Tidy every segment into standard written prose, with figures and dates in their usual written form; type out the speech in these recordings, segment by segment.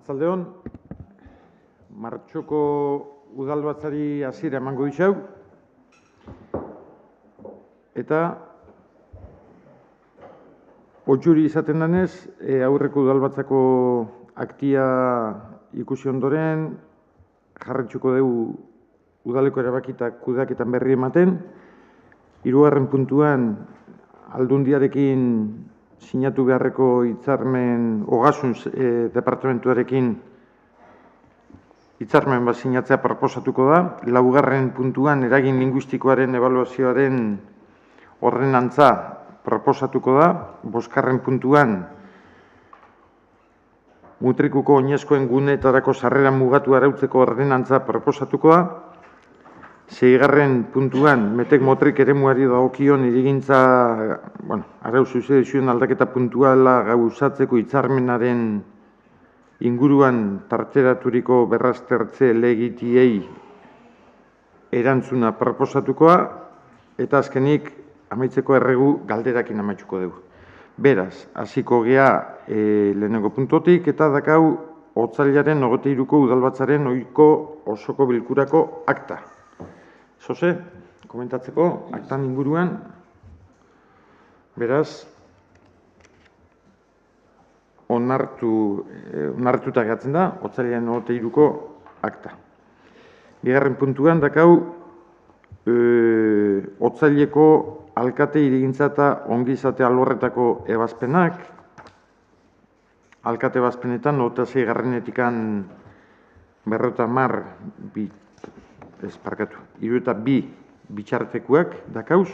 Arratsaldeon, martxoko udalbatzari hasiera emango ditxau, eta otsuri izaten denez, aurreko udalbatzako aktia ikusi ondoren, jarraituko dugu udaleko erabakitak kudeaketan berri ematen, 3. puntuan Aldundiarekin sinatu beharreko hitzarmen Ogasun departamentuarekin hitzarmen bat sinatzea proposatuko da. 4. puntuan eragin linguistikoaren ebaluazioaren ordenantza proposatuko da. 5. puntuan mutrikuko oinezkoen guneetarako sarrera mugatu arautzeko ordenantza proposatuko da. 6. puntuan, metek motrik eremuari dagokion hirigintza, arau zuzedizioen aldaketa puntuala gauzatzeko hitzarmenaren inguruan tarteraturiko berraztertze legitiei erantzuna proposatukoa, eta azkenik amaitzeko erregu galderakin amaituko dugu. Beraz, hasiko gea lehenengo puntotik, eta dakau otsailaren 23ko udalbatzaren ohiko osoko bilkurako akta. Jose, komentatzeko, aktan inguruan, beraz, onartuta gehatzen da, otsailaren 23ko akta. 2. puntuan, dakau, otsaileko alkate hirigintza eta ongizate alorretako ebazpenak, alkate ebazpenetan, 26-garrenetikan 52 bitxartekuak dakauz.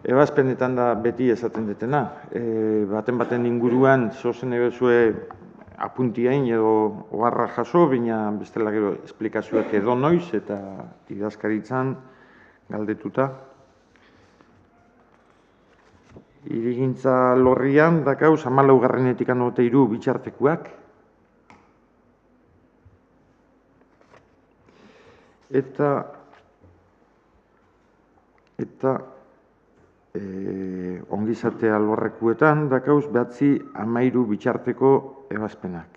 Ebazpenetan da beti esaten detena. Baten inguruan, zozen ebezue apuntiain edo oharra jaso, baina bestela gero esplikazioak edo noiz eta idazkaritzan galdetuta. Hirigintza lorrian dakauz 14-garrenetikan 23 bitxartekuak. Eta ongizate alorrekuetan dakauz 13 bitxarteko ebazpenak.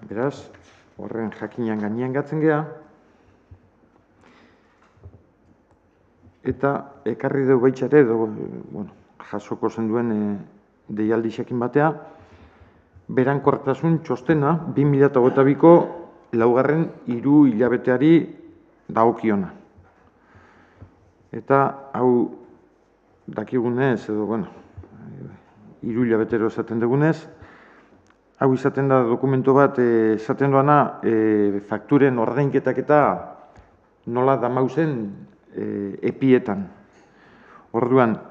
Beraz, horren jakinan gainean gatzen gea, eta ekarri dugu baitxare, jasoko zenduen deialdi xekin batea, berankortasun txostena 2022ko 4. hilabeteari dagokiona. Eta hau dakigunez, edo, 3 hilabetero esaten dugunez, hau izaten da dokumento bat, esaten doana, fakturen ordainketak eta nola damauzen epietan. Orduan,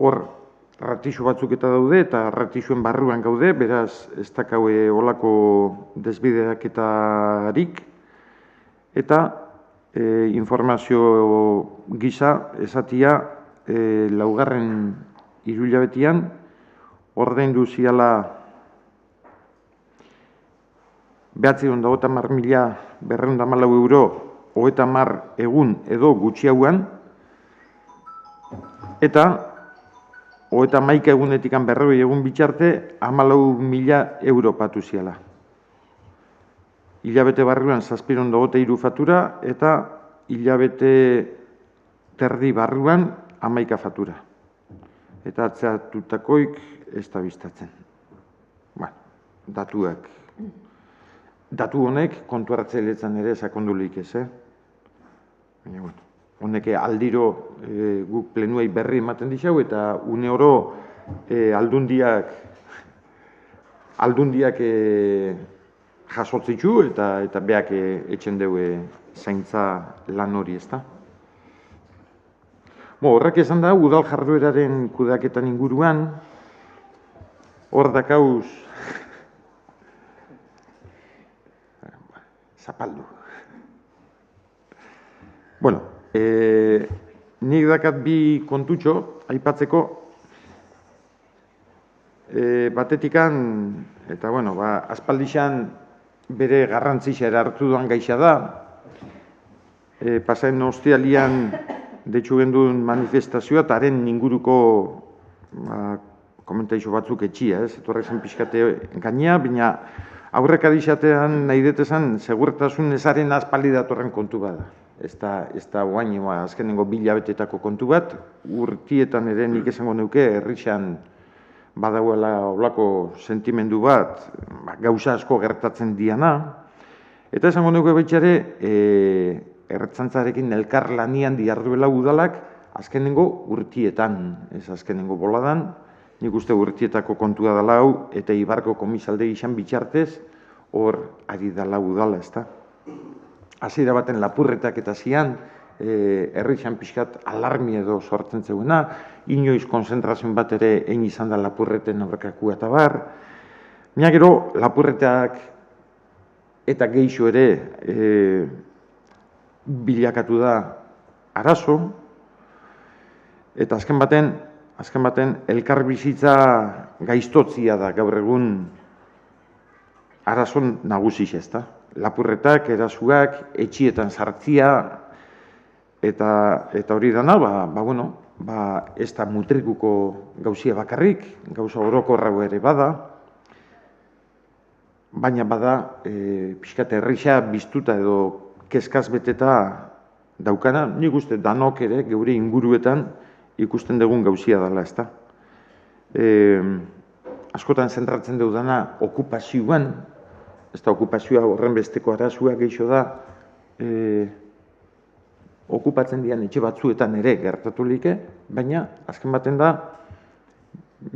hor, ratixo batzuk eta daude, eta ratixoen barruan gaude, beraz, ez dakaue olako desbideaketarik, eta informazio gisa esatia 4. hilabetean ordaindu ziala 950.214 euro 30 egun edo gutxiagoan, eta 31 egunetikan 40 egun bitxarte 14.000 euro patu ziala. Hilabete barruan 723 fatura eta hilabete terdi barruan 11 fatura. Eta atzatutakoik ez da biztatzen. Datu honek kontu hartzailetzan ere sakondulik ez, Baina, honek aldiro guk plenuei berri ematen dixau, eta une oro aldundiak jasotzitzu, eta beak etxen dugu zaintza lan hori, ez da. Horrek esan da, udal jardueraren kudeaketan inguruan, hor dakauz zapaldu. Nik dakat bi kontutxo, aipatzeko, batetikan, eta aspaldixan bere garrantzia hartu duan gaixa da, pasaen ostialian deitzu genduen manifestazioa, eta haren inguruko komentaixo batzuk etxia, etorrek zen pixkate gainea, baina aurrek adixatean nahi detezan, segurtasun ezaren aspaldi datorren kontu bada. Ez da guain, azkenengo bilabetetako kontu bat, urtietan ere nik esango neuke, herrixan badauela olako sentimendu bat, gauza asko gertatzen diana, eta esango neuke baitxare, erretzantzarekin elkar lanian diarduela udalak, azkenengo urtietan, ez azkenengo boladan, nik uste urtietako kontua dela hau, eta Ibarko komisalde izan bitxartez, hor ari dela udala, ez da. Hasiera baten lapurretak eta zian, herrixan pixkat alarmi edo sortzen zeuena, inoiz konzentrazioen bat ere egin izan da lapurreten aurrekakua eta bar. Baina gero, lapurretak eta geixo ere bilakatu da arazo, eta azken baten elkarbizitza gaiztotzia da gaur egun arazo nagusi ez da. Lapurretak, erasuak, etxietan sartzia, eta hori dana, ez da mutrikuko gauzia bakarrik, gauza orokorrago ere bada, baina bada, pixkat herrixa biztuta edo kezkaz beteta daukana, nik uste danok ere, geure inguruetan ikusten dugun gauzia dela, ez da. Askotan zentratzen dudana okupazioan, ez da okupazioa horren besteko arazua geixo da, okupatzen dian etxe batzuetan ere gertatu like, baina azken baten da,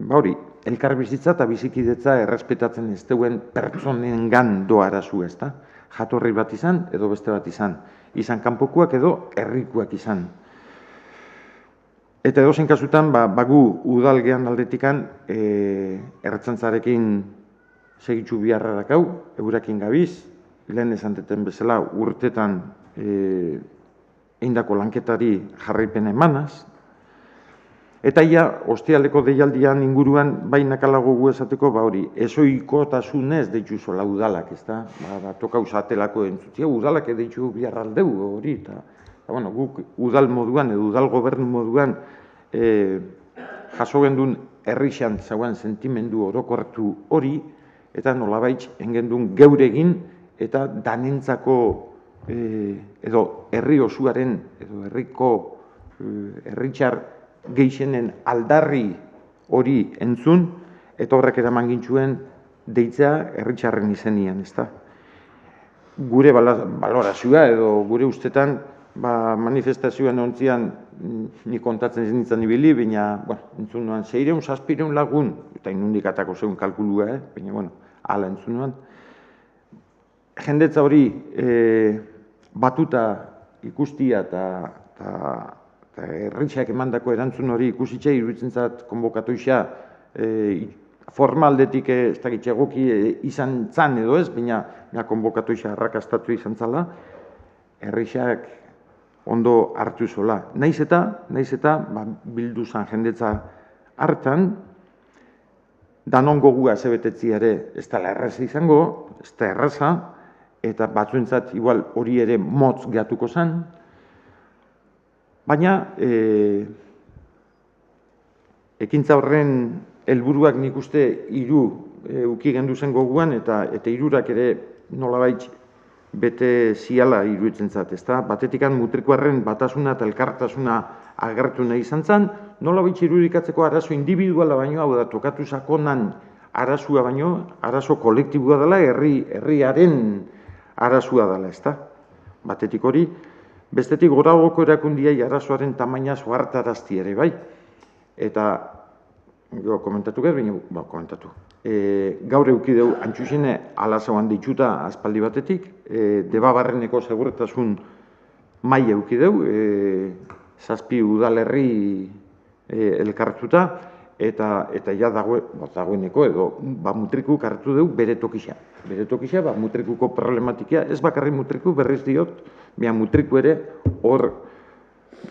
hori, elkarbizitza eta bizikidetza errespetatzen ez duen pertsonengan doa arazu ez da, jatorri bat izan edo beste bat izan kanpokoak edo herrikuak izan. Eta edozein kasutan, bagu udalgean aldetikan erretzantzarekin segitzu biharra dakau, eurakin gabiz, lehen esan deten bezala urtetan eindako lanketari jarraipena emanaz, eta ia, ostialeko deialdian inguruan, bainakalago gu esateko, hori, ezoikotasunez deitzu zola udalak, ez da? Tokau zatelako entzutia, udalak deitzu biharraldeu hori, eta guk udal moduan edo udal gobernu moduan jaso gendun herrixan zauan sentimendu orokortu hori, eta nolabait engendun geuregin eta danentzako edo herri osuaren edo herriko herritxar geixenen aldarri hori entzun, eta horrek eraman gintzuen deitzea herritxarren izenian, ez da. Gure balorazioa edo gure ustetan manifestazioan ontzian nik kontatzen zintzen ibili, baina entzun nuan 600-700 lagun, eta inundik atako zeun kalkulua, baina hala entzun nuan. Jendetza hori batuta ikustia eta herritxak emandako erantzun hori ikusitxe, iruditzen zat konbokatu isa formaldetik ez dakitxe egoki izan zan edo ez, baina konbokatu isa arrakastatu izan zala, herritxak ondo hartu zola. Naiz eta bildu zan jendetza hartan, danon gogua zebetetzi ere ez dela erraza izango, ez da erraza, eta batzuentzat igual hori ere motz gehatuko zen, baina ekintza horren helburuak nik uste 3 uki gendu zen goguan, eta 3 ere nolabait bete ziala iruditzen zat, ezta? Batetikan mutrikuarren batasuna eta elkartasuna agertu nahi izan zen, nolabait irudikatzeko arazo individuala baino, hau da, tokatu sakonan arazua baino, arazo kolektibua dela, herriaren arazua dela, ezta? Batetik hori, bestetik goragoko erakundiai arazoaren tamaina soartarazti ere, bai? Eta, komentatu gez, baina, komentatu. Gaur eukideu antxuxene alazauan ditxuta aspaldi batetik, Debabarreneko segurtasun mai eukideu, 7 udalerri elkartuta, eta ja dagoeneko edo mutrikuk hartu deu bere tokixa. Bere tokixa, mutrikuko problematikia, ez bakarri mutriku berriz diot, baina mutriku ere hor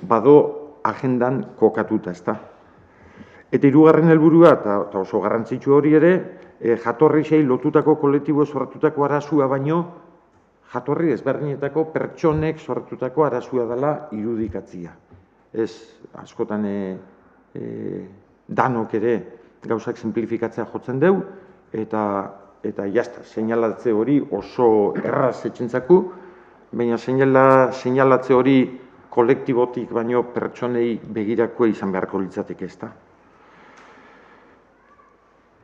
bado agendan kokatuta, ezta. Eta 3. helburua, eta oso garrantzitsu hori ere, jatorri sei lotutako kolektibo sortutako arazua baino, jatorri ezberdinetako pertsonek sortutako arazua dela irudikatzia. Ez, askotan danok ere gauzak simplifikatzea jotzen deu, eta jazta, seinalatze hori oso erraz etxentzaku, baina seinalatze hori kolektibotik baino pertsonei begirakoa izan beharko litzateke, ezta.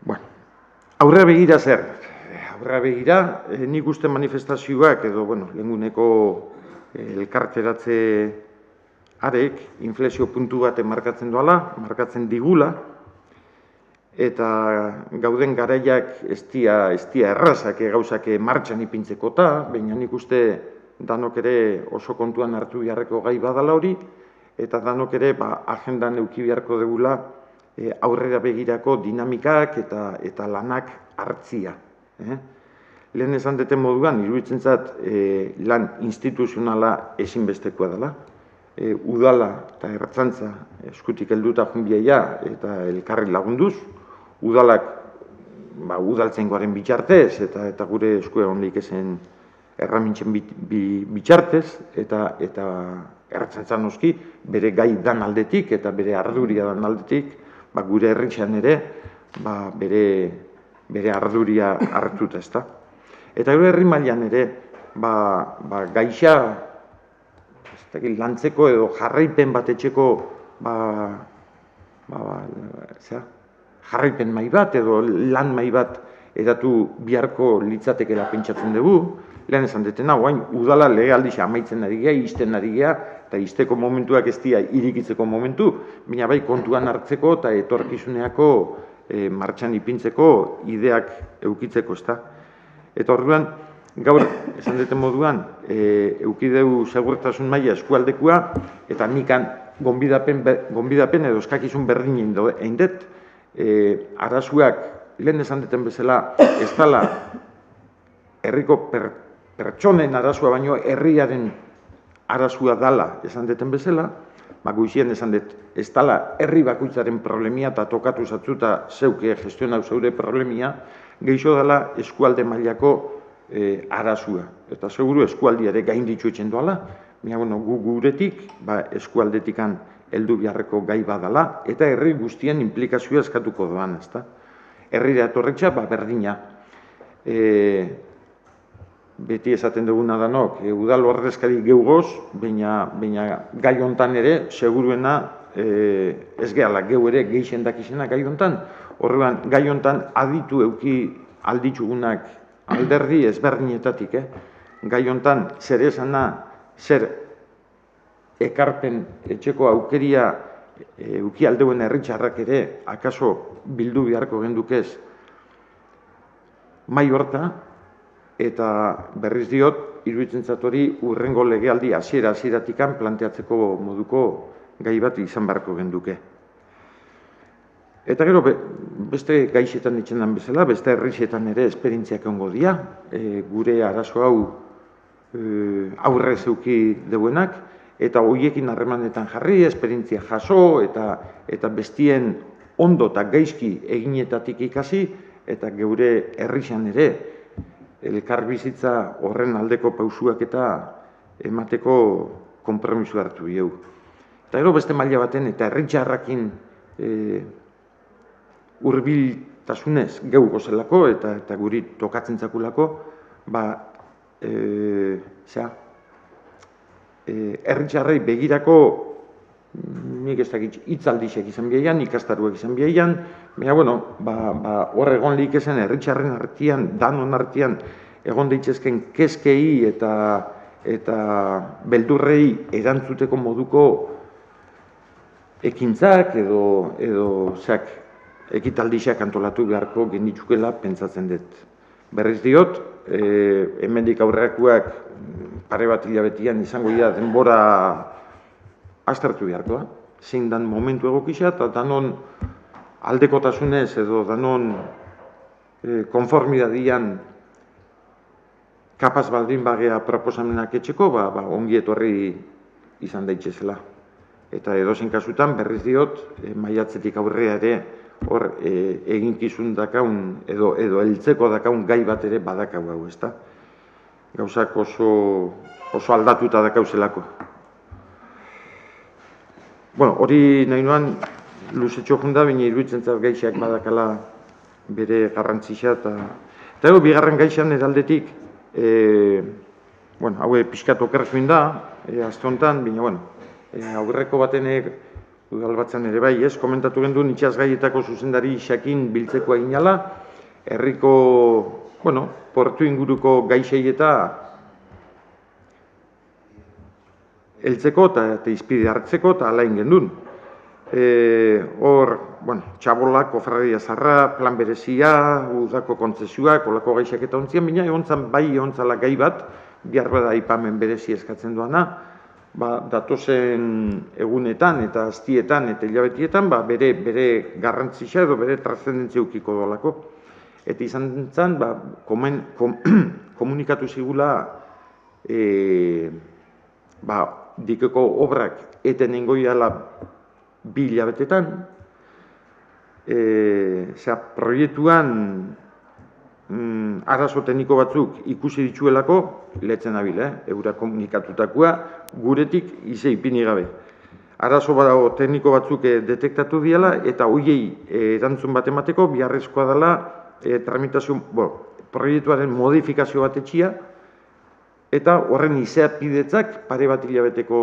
Bueno, aurrera begira zer? Aurrera begira, nik uste manifestazioak edo, lehenguneko elkarteratze arek inflexio puntu baten markatzen doala, markatzen digula, eta gauden garaiak ez dia errazak gauzak martxan ipintzekota, baina nik uste danok ere oso kontuan hartu beharreko gai badala hori, eta danok ere agendan eduki beharko degula aurrera begirako dinamikak eta lanak hartzia. Lehen esan deten moduan, iruditzen zat lan instituzionala ezinbestekoa dela. Udala eta ertzaintza eskutik helduta junbiaia eta elkarri lagunduz, udalak udaltzaingoaren bitartez eta gure esku egondik ezen erramintzen bitartez eta ertzaintza noski bere gai dan aldetik eta bere arduria dan aldetik gure herritxean ere bere arduria hartuta, ezta. Eta gure herri mailan ere gaixa lantzeko edo jarraipen bat etxeko jarraipen mai bat edo lan mai bat edatu biharko litzatekela pentsatzen dugu. Lehen esan detena, guain, udala legealdixa amaitzen ari geha, izten ari geha, eta izteko momentuak ez dira irikitzeko momentu, baina bai kontuan hartzeko eta etorkizuneako martxan ipintzeko ideak eukitzeko, ezta. Eta orduan, gaur, esan deten moduan, eukideu segurtasun maila eskualdekua, eta nikan gonbidapen edo eskakizun berdin egin dut, arazuak, lehen esan deten bezala, ez dala herriko pertsonen arazua baino herriaren arazua dala esan deten bezala, goizien esan dut, ez dala herri bakoitzaren problemia eta tokatu zatzuta zeuke gestionau zeure problemia, geixo dala eskualde mailako arazua. Eta seguru eskualdiare gain ditxuetzen doala, gu guretik eskualdetikan heldu beharreko gai badala, eta herri guztien implikazioa eskatuko doan, ezta. Herrira etorretxa, berdina. Beti esaten duguna danok, udal ordezkari geugoz, baina gai hontan ere, seguruena ez gehala geu ere geixen dakizena gai hontan. Horrean, gai hontan aditu euki alditzugunak alderdi ezberdinetatik. Gai hontan, zer esana, zer ekarpen etxeko aukeria euki aldeuen herritxarrak ere, akaso bildu beharko gendukez, mai horta, eta berriz diot, iruditzen hori urrengo legealdi hasiera-hasieratikan planteatzeko moduko gai bat izan beharko genduke. Eta gero, beste gaixetan itxendan bezala, beste herrixetan ere esperientziak ongo dira, gure arazo hau aurre zeuki deuenak, eta hoiekin harremanetan jarri, esperientzia jaso, eta bestien ondo eta gaizki eginetatik ikasi, eta geure herrixan ere, elkarbizitza horren aldeko pausuak eta emateko konpromiso hartu bieu. Eta gero beste maila baten eta herritxarrakin hurbiltasunez geu gozelako eta guri tokatzen zakulako, herritxarrei begirako nik ez dakit hitzaldixek izan biaian, ikastaruak izan biaian, baina, hor egon lehik ezen herritxarren artean, danon artean, egon daitezken keskei eta beldurrei erantzuteko moduko ekintzak edo ekitaldixak antolatu beharko genitzukela pentsatzen dut. Berriz diot, hemendik aurrerakoak pare bat hilabetian izango dira denbora aztertu beharkoa, zein dan momentu egokisa eta danon aldekotasunez edo danon konformidadian kapaz baldin bagea proposamenak etxeko, ongi etorri izan daitezela. Eta edozein kasutan berriz diot, maiatzetik aurrea ere hor eginkizun dakaun edo heltzeko dakaun gai bat ere badakau hau, ezta? Gauzak oso aldatuta dakauzelako. Bueno, hori nahi nuan, luzetxo junda, baina iruditzen zait gaixak badakala bere garrantzia eta bigarren gaixan eraldetik, bueno, haue pixkat okerrekin da, azte honetan, baina, aurreko baten udal batzan ere bai, komentatu genduen itxas gaietako zuzendari xakin biltzeko eginala, herriko, portu inguruko gaixei eta heltzeko eta izpide hartzeko eta alain gendun. Hor, txabolak, kofradia zarra, plan berezia, udako kontzesioak, olako gaixak eta ontzien, baina egontzala gai bat, bihar bada aipamen berezi eskatzen duana, datozen egunetan eta aztietan eta hilabetietan, bere garrantzia edo bere trascendentzia ukiko dolako. Eta izan zen, komunikatu zigula, dikeko obrak eten ingoiala 2 hilabetetan, proiektuan arazo tekniko batzuk ikusi dituelako, lehetzen nabil, eura komunikatutakoa, guretik ize ipini gabe. Arazo tekniko batzuk detektatu diala, eta hoiei erantzun bat emateko, biharrezkoa dela, tramitazio, proiektuaren modifikazio bat etxia, eta horren izapidetzak pare bat hilabeteko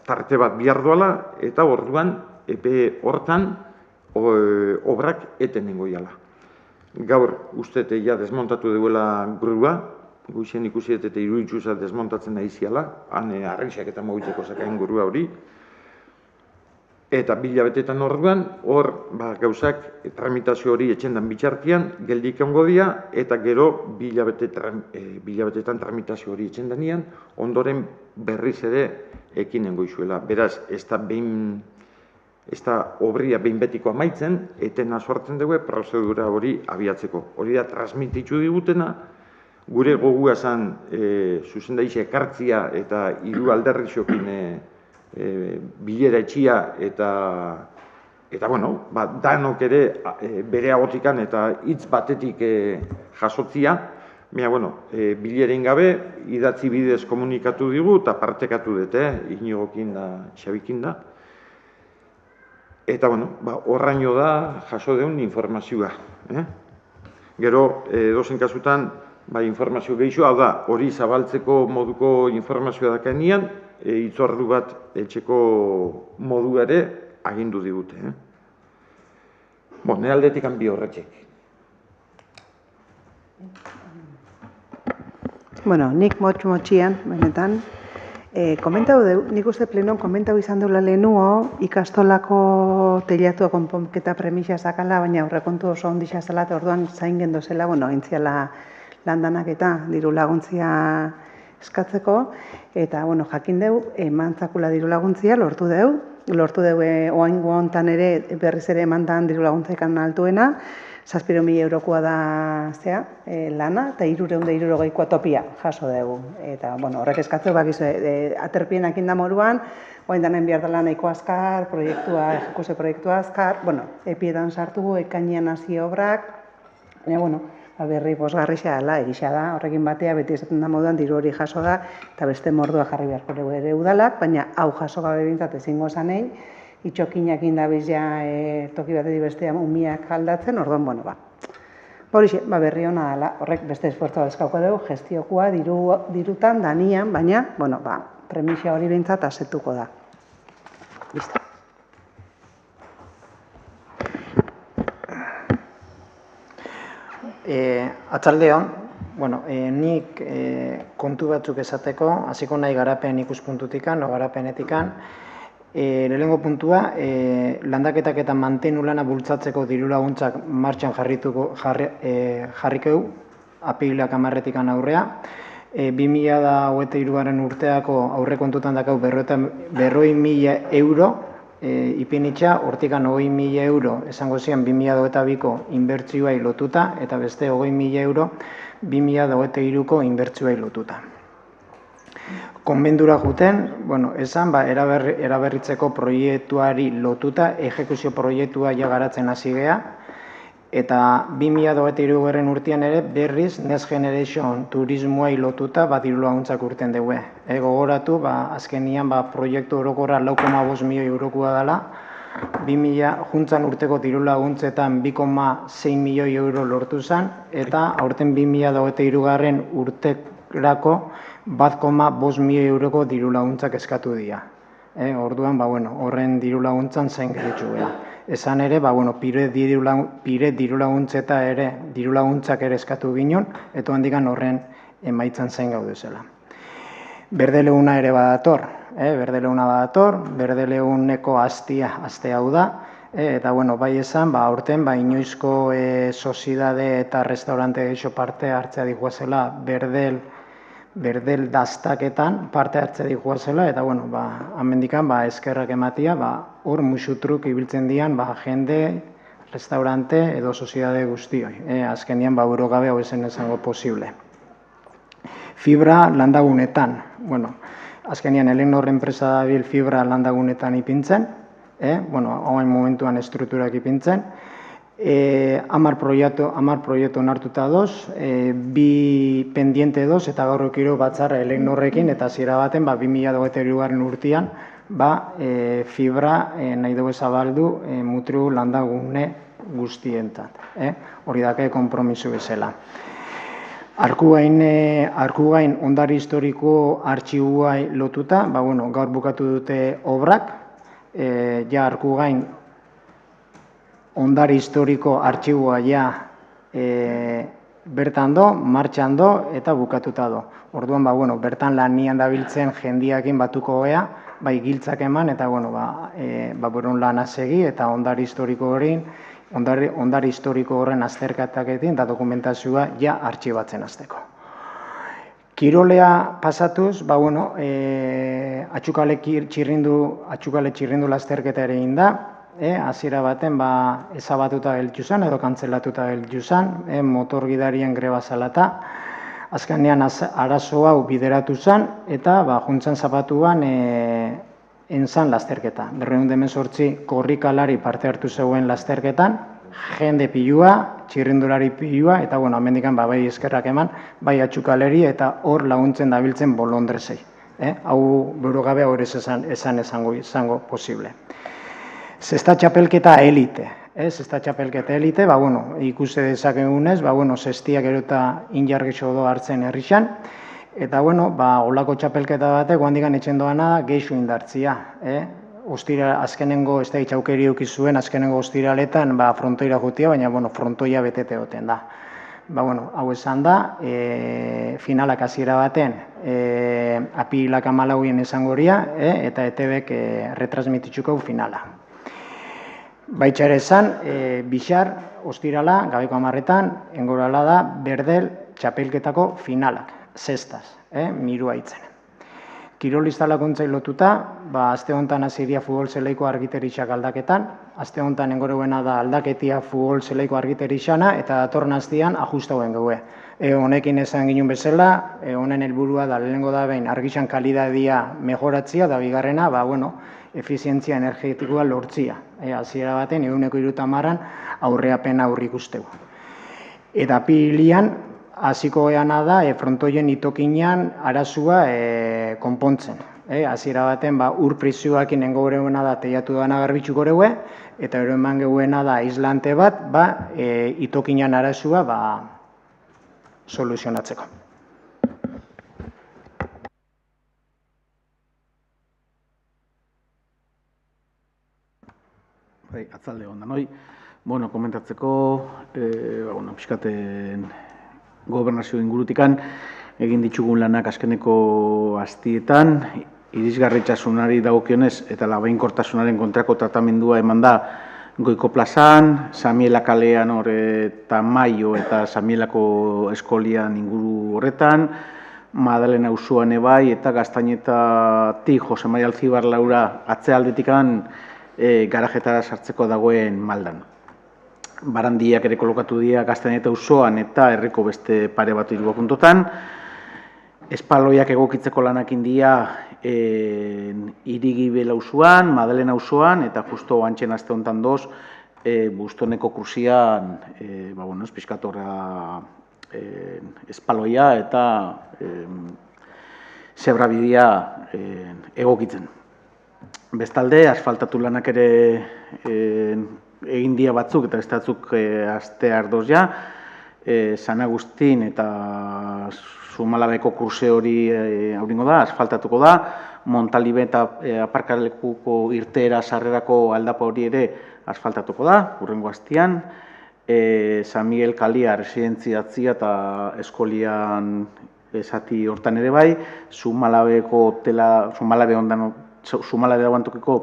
tarte bat bihar doala, eta orduan, epe hortan, obrak eten nengoiala. Gaur, uste ja desmontatu duela grua, guixen ikusi eta iruditxuza desmontatzen nahi ziala, han arreixak eta mogitzeko zakain grua hori, eta 2 hilabetetan orduan, hor gauzak tramitazio hori etxendan bitxartian, geldik ongo dia, eta gero 2 hilabetetan tramitazio hori etxendanian, ondoren berriz ere ekinen goizuela. Beraz, ez da obria behin betiko amaitzen, etena sortzen dugu prozedura hori abiatzeko. Hori da, transmititu digutena, gure gogua zen zuzendaixe ekartzia eta 3 alderri xokin bilera etxia eta danok ere bere agotikan eta hitz batetik jasotzia, bileren gabe, idatzi bidez komunikatu digu eta partekatu dute, Inigokin da, Xabikin da. Eta, horraino da jaso deun informazioa. Gero, dozen kasutan, informazio gehiago, hau da, hori zabaltzeko moduko informazioa dakanean, hitzordu bat etxeko modu ere agindu digute. Nire aldetik bi horretxek. Nik motxian, benetan, nik uste plenon komentau izan duela lehenuo, ikastolako teilatua konponketa premisa zakala, baina aurrekontu oso ondisa zela, eta orduan zain gendo zela, egintziala landanak eta diru laguntzia eskatzeko, eta, jakin deu, emantzakula diru laguntzia, lortu deu oaingo hontan ere, berriz ere emantan diru laguntzekan altuena, 7.000 eurokoa da lana, eta 360 topia jaso dugu. Eta, horrek eskatzeu, aterpienak inda moruan, oain danen behar dela nahiko azkar, ejekuzio proiektua azkar, epietan sartu, ekainean hasi obrak, berri bosgarri xeala, egisa da, horrekin batea, beti esaten da moduan, diru hori jaso da, eta beste mordua jarri beharko dugu ere udalak, baina hau jaso gabe bintzat ezingo zanein, itxokinak indabiz toki batetik bestea umiak aldatzen, orduan, horixe, berri hona dela, horrek beste esfuerzoa eskauko dugu, gestiokoa, dirutan, danian, baina, premisa hori bintzat asetuko da. Listo. Atzaldeon, nik kontu batzuk esateko, hasiko nahi garapen ikuspuntutikan, garapenetikan. Lehenengo puntua, landaketak eta mantenu lana bultzatzeko diru laguntzak martxan jarrikeu, apilak 10-etikan aurrea. 2023 urteako aurrekontutan dakau 40.000 euro, ipinitxa, hortikan 20.000 euro, esango zian 2022ko inbertsioai lotuta, eta beste 20.000 euro 2023ko inbertsioai lotuta. Konbendura juten, esan, eraberritzeko proiektuari lotuta, ejekuzio proiektua garatzen hasi gea, Eta 2023 urtean ere berriz Next Generation turismoa lotuta diru laguntzak urten dugu. Gogoratu, azkenian proiektu orokorra 4,5 milioi eurokoa dela, 2000 juntzan urteko diru laguntzetan 2,6 milioi euro lortu zen, eta aurten 2023 urterako 1,5 milioi euroko diru laguntzak eskatu dira. Orduan, horren diru laguntzan zain geritxu gara. Esan ere, pire diru laguntzeta ere, diru laguntzak ere eskatu ginen, eta handikan horren emaitzan zain gaudu zela. Berdeleuna ere badator, berdeleuneko aste hau da, eta bai esan, aurten inoizko soziedade eta restaurante geixo parte hartzea diguazela berdel daztaketan parte hartzea diguazela, eta amendikan eskerrak ematia, hor musutruk ibiltzen dian jende, restaurante edo soziedade guztioi. Azkenian burugabe hau ezen esango posible. Fibra landagunetan, azkenian Elenor enpresa dabil fibra landagunetan ipintzen, hain momentuan estrukturak ipintzen, 10 proiektu onartuta doz, 2 pendiente doz, eta gaur okiro batzarra Elenorrekin, eta zira baten 2023 urtean, fibra nahi dugu zabaldu mutru landagune guztientat. Hori dake konpromiso bezala. Arkugain ondare historiko artxibuai lotuta, gaur bukatu dute obrak, Arkugain ondare historiko artxibua bertan do, martxan do, eta bukatuta do. Orduan, bertan lanian dabiltzen jendiakin batuko gea, giltzak eman, eta buron lana segi, eta ondare historiko horren azterketaketin, eta dokumentazioa artxibatzen azteko. Kirolea pasatuz, atxukale txirrindu lasterketa ere inda, hasiera baten ezabatuta gelditu zen edo kantzelatuta gelditu zen, motorgidarien greba zalata, azkenean arazo hau bideratu zen, eta juntzan zapatuan enzan lasterketa. 218 korrikalari parte hartu zegoen lasterketan, jende pilua, txirrindulari pilua, eta amendikan bai eskerrak eman, bai atxukaleri eta hor laguntzen dabiltzen bolondresei. Hau burugabe hor esango posible. Zesta txapelketa elite. Ikuste dezakegunez, zestiak erota injargexo do hartzen herrixan, eta olako txapelketa batek guandikan etxen doana geixo indartzia. Azkenengo, ez da itxaukeri eukizuen, azkenengo ostiraletan frontoira jutia, baina frontoia betete goten da. Hau esan da, finalak hasiera baten apilak 14 esangoria, eta ETBek retransmititzuko finala. Baitxare esan, bixar, ostirala, gabeko 10etan, engorala da, berdel txapelketako finalak, zestaz, mirua itzen. Kirolista laguntzai lotuta, aste honetan aziria futbol zelaiko argiteritxak aldaketan, aste honetan engoreuena da aldaketia futbol zelaiko argiterixana, eta datorren astean ajustauen gaue. Honekin esan ginen bezala, honen helburua da lehenengo da behin argixan kalidadia mejoratzia, da bigarrena, efizientzia energetikoa lortzia. Hasiera baten, 130 aurreapena aurrik ustegu. Eta pilian, hasiko geana da, frontoien itokinean arazua konpontzen. Hasiera baten, ur prezioakin nengo horeuena da teiatu dana garbitxuko horeue, eta hori eman geuena da aislante bat, itokinean arazua soluzionatzeko. Atzalde hon da, noi? Komentatzeko, pixkaten gobernazio ingurutikan, egin ditugun lanak azkeneko astietan, irisgarritxasunari dagokionez eta labainkortasunaren kontrako tratamendua eman da Goiko plazan, Samiela kalean eta Maio eta Samielako eskolian inguru horretan, Madalena auzoan ebai eta Gaztainetatik Jose Maria Alzibar Laura atzealdetikan garajetara sartzeko dagoen maldan. Barandiak ere kolokatu dira Gaztaineta auzoan eta herriko beste pare bat puntotan. Espaloiak egokitzeko lanakin dira Irigibel auzoan, Madalena auzoan eta justo oantxen aste honetan doz Bustoneko kruzian, pixkatorra espaloia eta zebrabidea egokitzen. Bestalde, asfaltatu lanak ere egin dia batzuk eta estatzuk aste ardoz ja, San Agustin eta Zumalabeko kurse hori auringo da, asfaltatuko da, Montalibe eta aparkalekuko irteera sarrerako aldapa hori ere asfaltatuko da, hurrengo astean, San Miguel Kalia residentziatzia eta eskolian esati hortan ere bai, Zumalabe dagoen tokiko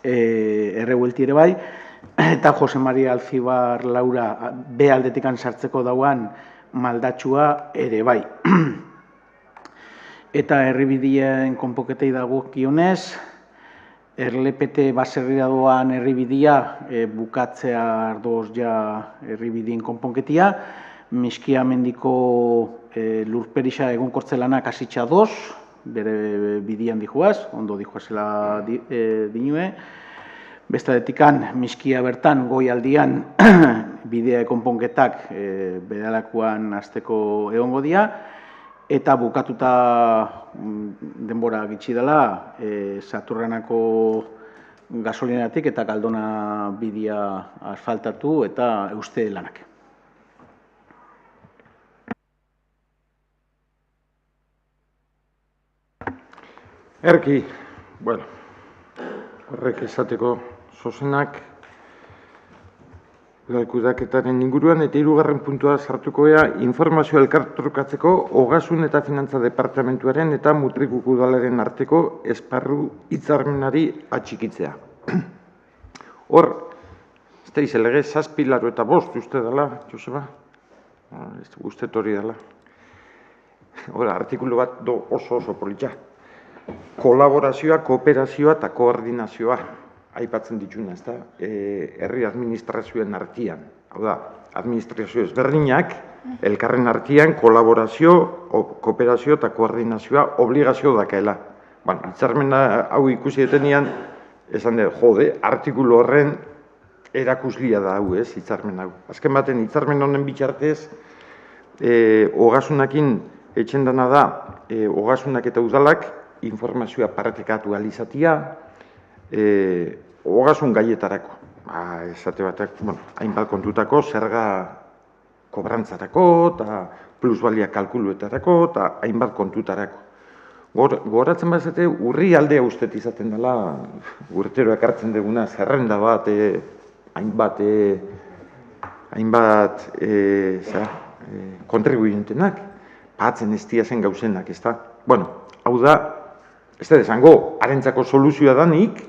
erreguelti ere bai, eta Jose Maria Alcibar Laura B aldetikan sartzeko dauan maldatxua ere bai. Eta herribidien konpoketei dagokionez, Erlepete baserrira doan herribidia bukatzea ardoz ja herribidien konponketia, Miskia mendiko lurperisa egonkortzelanak hasitxa doz, bere bidian dijoaz, ondo dijoazela dinue. Bestadetikan, Miskia bertan goialdian bidea konponketak beralakuan hasteko egongo dira, eta bukatuta denbora gitxi dela, Saturranako gasolinatik eta Galdona bidea asfaltatu eta euste lanak. Erki, bueno, horrek esateko zozenak udalkudaketaren inguruan eta hirugarren puntua sartuko ea informazio elkartrukatzeko Ogasun eta Finantza Departamentuaren eta Mutrikuko udalaren arteko esparru hitzarmenari atxikitzea. Hor, ez da izelege, 7,5 uste dela, Joseba? Uste hori dela. Hor, artikulu bat oso politxa. Kolaborazioa, kooperazioa eta koordinazioa aipatzen dituna, ez da, herri administrazioen artean. Hau da, administrazio ezberdinak, elkarren artean, kolaborazio, kooperazio eta koordinazioa obligazio dakaela. Hitzarmena hau ikusi detenean, esan dut, jode, artikulu horren erakuslia da hau, ez, hitzarmen hau. Azken baten, hitzarmen honen bitartez, Ogasunakin etxendana da, Ogasunak eta udalak, informazioa partekatu alizatia, Ogasun gaietarako. Esate batek, hainbat kontutako, zerga kobrantzarako, eta plusbalia kalkuluetarako, eta hainbat kontutarako. Goratzen bazate, urri aldea ustet izaten dela, urtero ekartzen duguna, zerrenda bat, hainbat kontribuyentenak, patzen ez zen gauzenak, ez da? Bueno, hau da, ez da desango, harentzako soluzioa danik,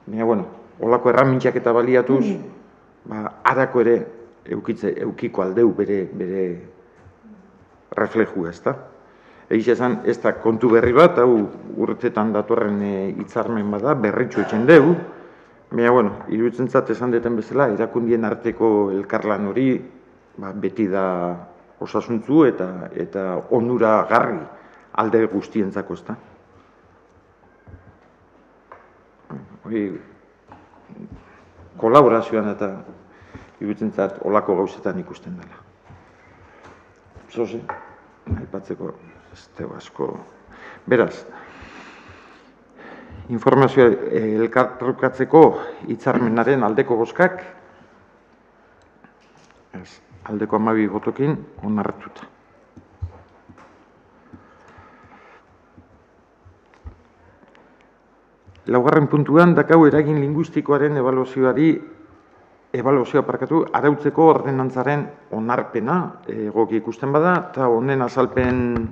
baina, holako erramintxak eta baliatuz, harako ere eukiko aldeu bere reflejua, ez da? Egiz esan, ez da kontu berri bat, hau urtetan datorren hitzarmen bada, berritxu etxen deu, baina, iruditzen zat esan deten bezala, erakundien arteko elkarlan hori beti da osasuntzu eta onura garri alde guztientzako, ez da? Kolaborazioan eta iruditzen zat olako gauzetan ikusten dela. Zoze, aipatzeko ez teo asko. Beraz, informazioa elkartrukatzeko hitzarmenaren aldeko bozkak, aldeko 12 botokin onartuta. Laugarren puntuan, dakau eragin linguistikoaren ebaluazioa arautzeko ordenantzaren onarpena egoki ikusten bada, eta honen azalpen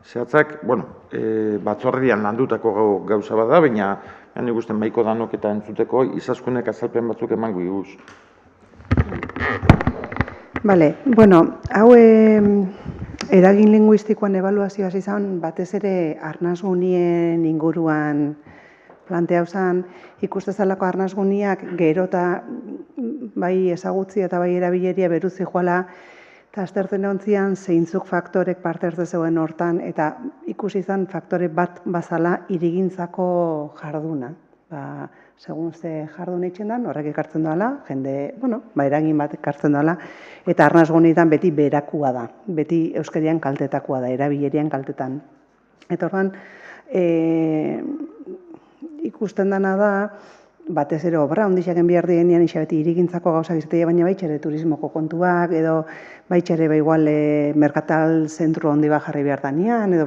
zehatzak, batzordian landutako gauza bada, baina ikusten baiko danok eta entzuteko izaskunek azalpen batzuk emango iguz. Bale, hau eragin linguistikoan ebaluazioa izan, batez ere arnasgunien inguruan planteau zen, ikustezalako arnasguniak gero eta bai ezagutzi eta bai erabileria beruzi joala, eta aztertzen ontzian zeintzuk faktorek parte hartze zeuen hortan, eta ikusi zen faktore bat bazala irigintzako jarduna. segun ze jardun eitzen dan, horrek ekartzen doala, jende, eragin bat ekartzen doala, eta arnasgunetan beti berakua da, beti euskarian kaltetakua da, erabilerian kaltetan. Eta orduan, ikusten dana da, batez ere obra ondixaken behar dienean beti irigintzako gauzak izatea, baina baitxere turismoko kontuak, edo baitxere igual merkatal zentru handi bat jarri behar danean, edo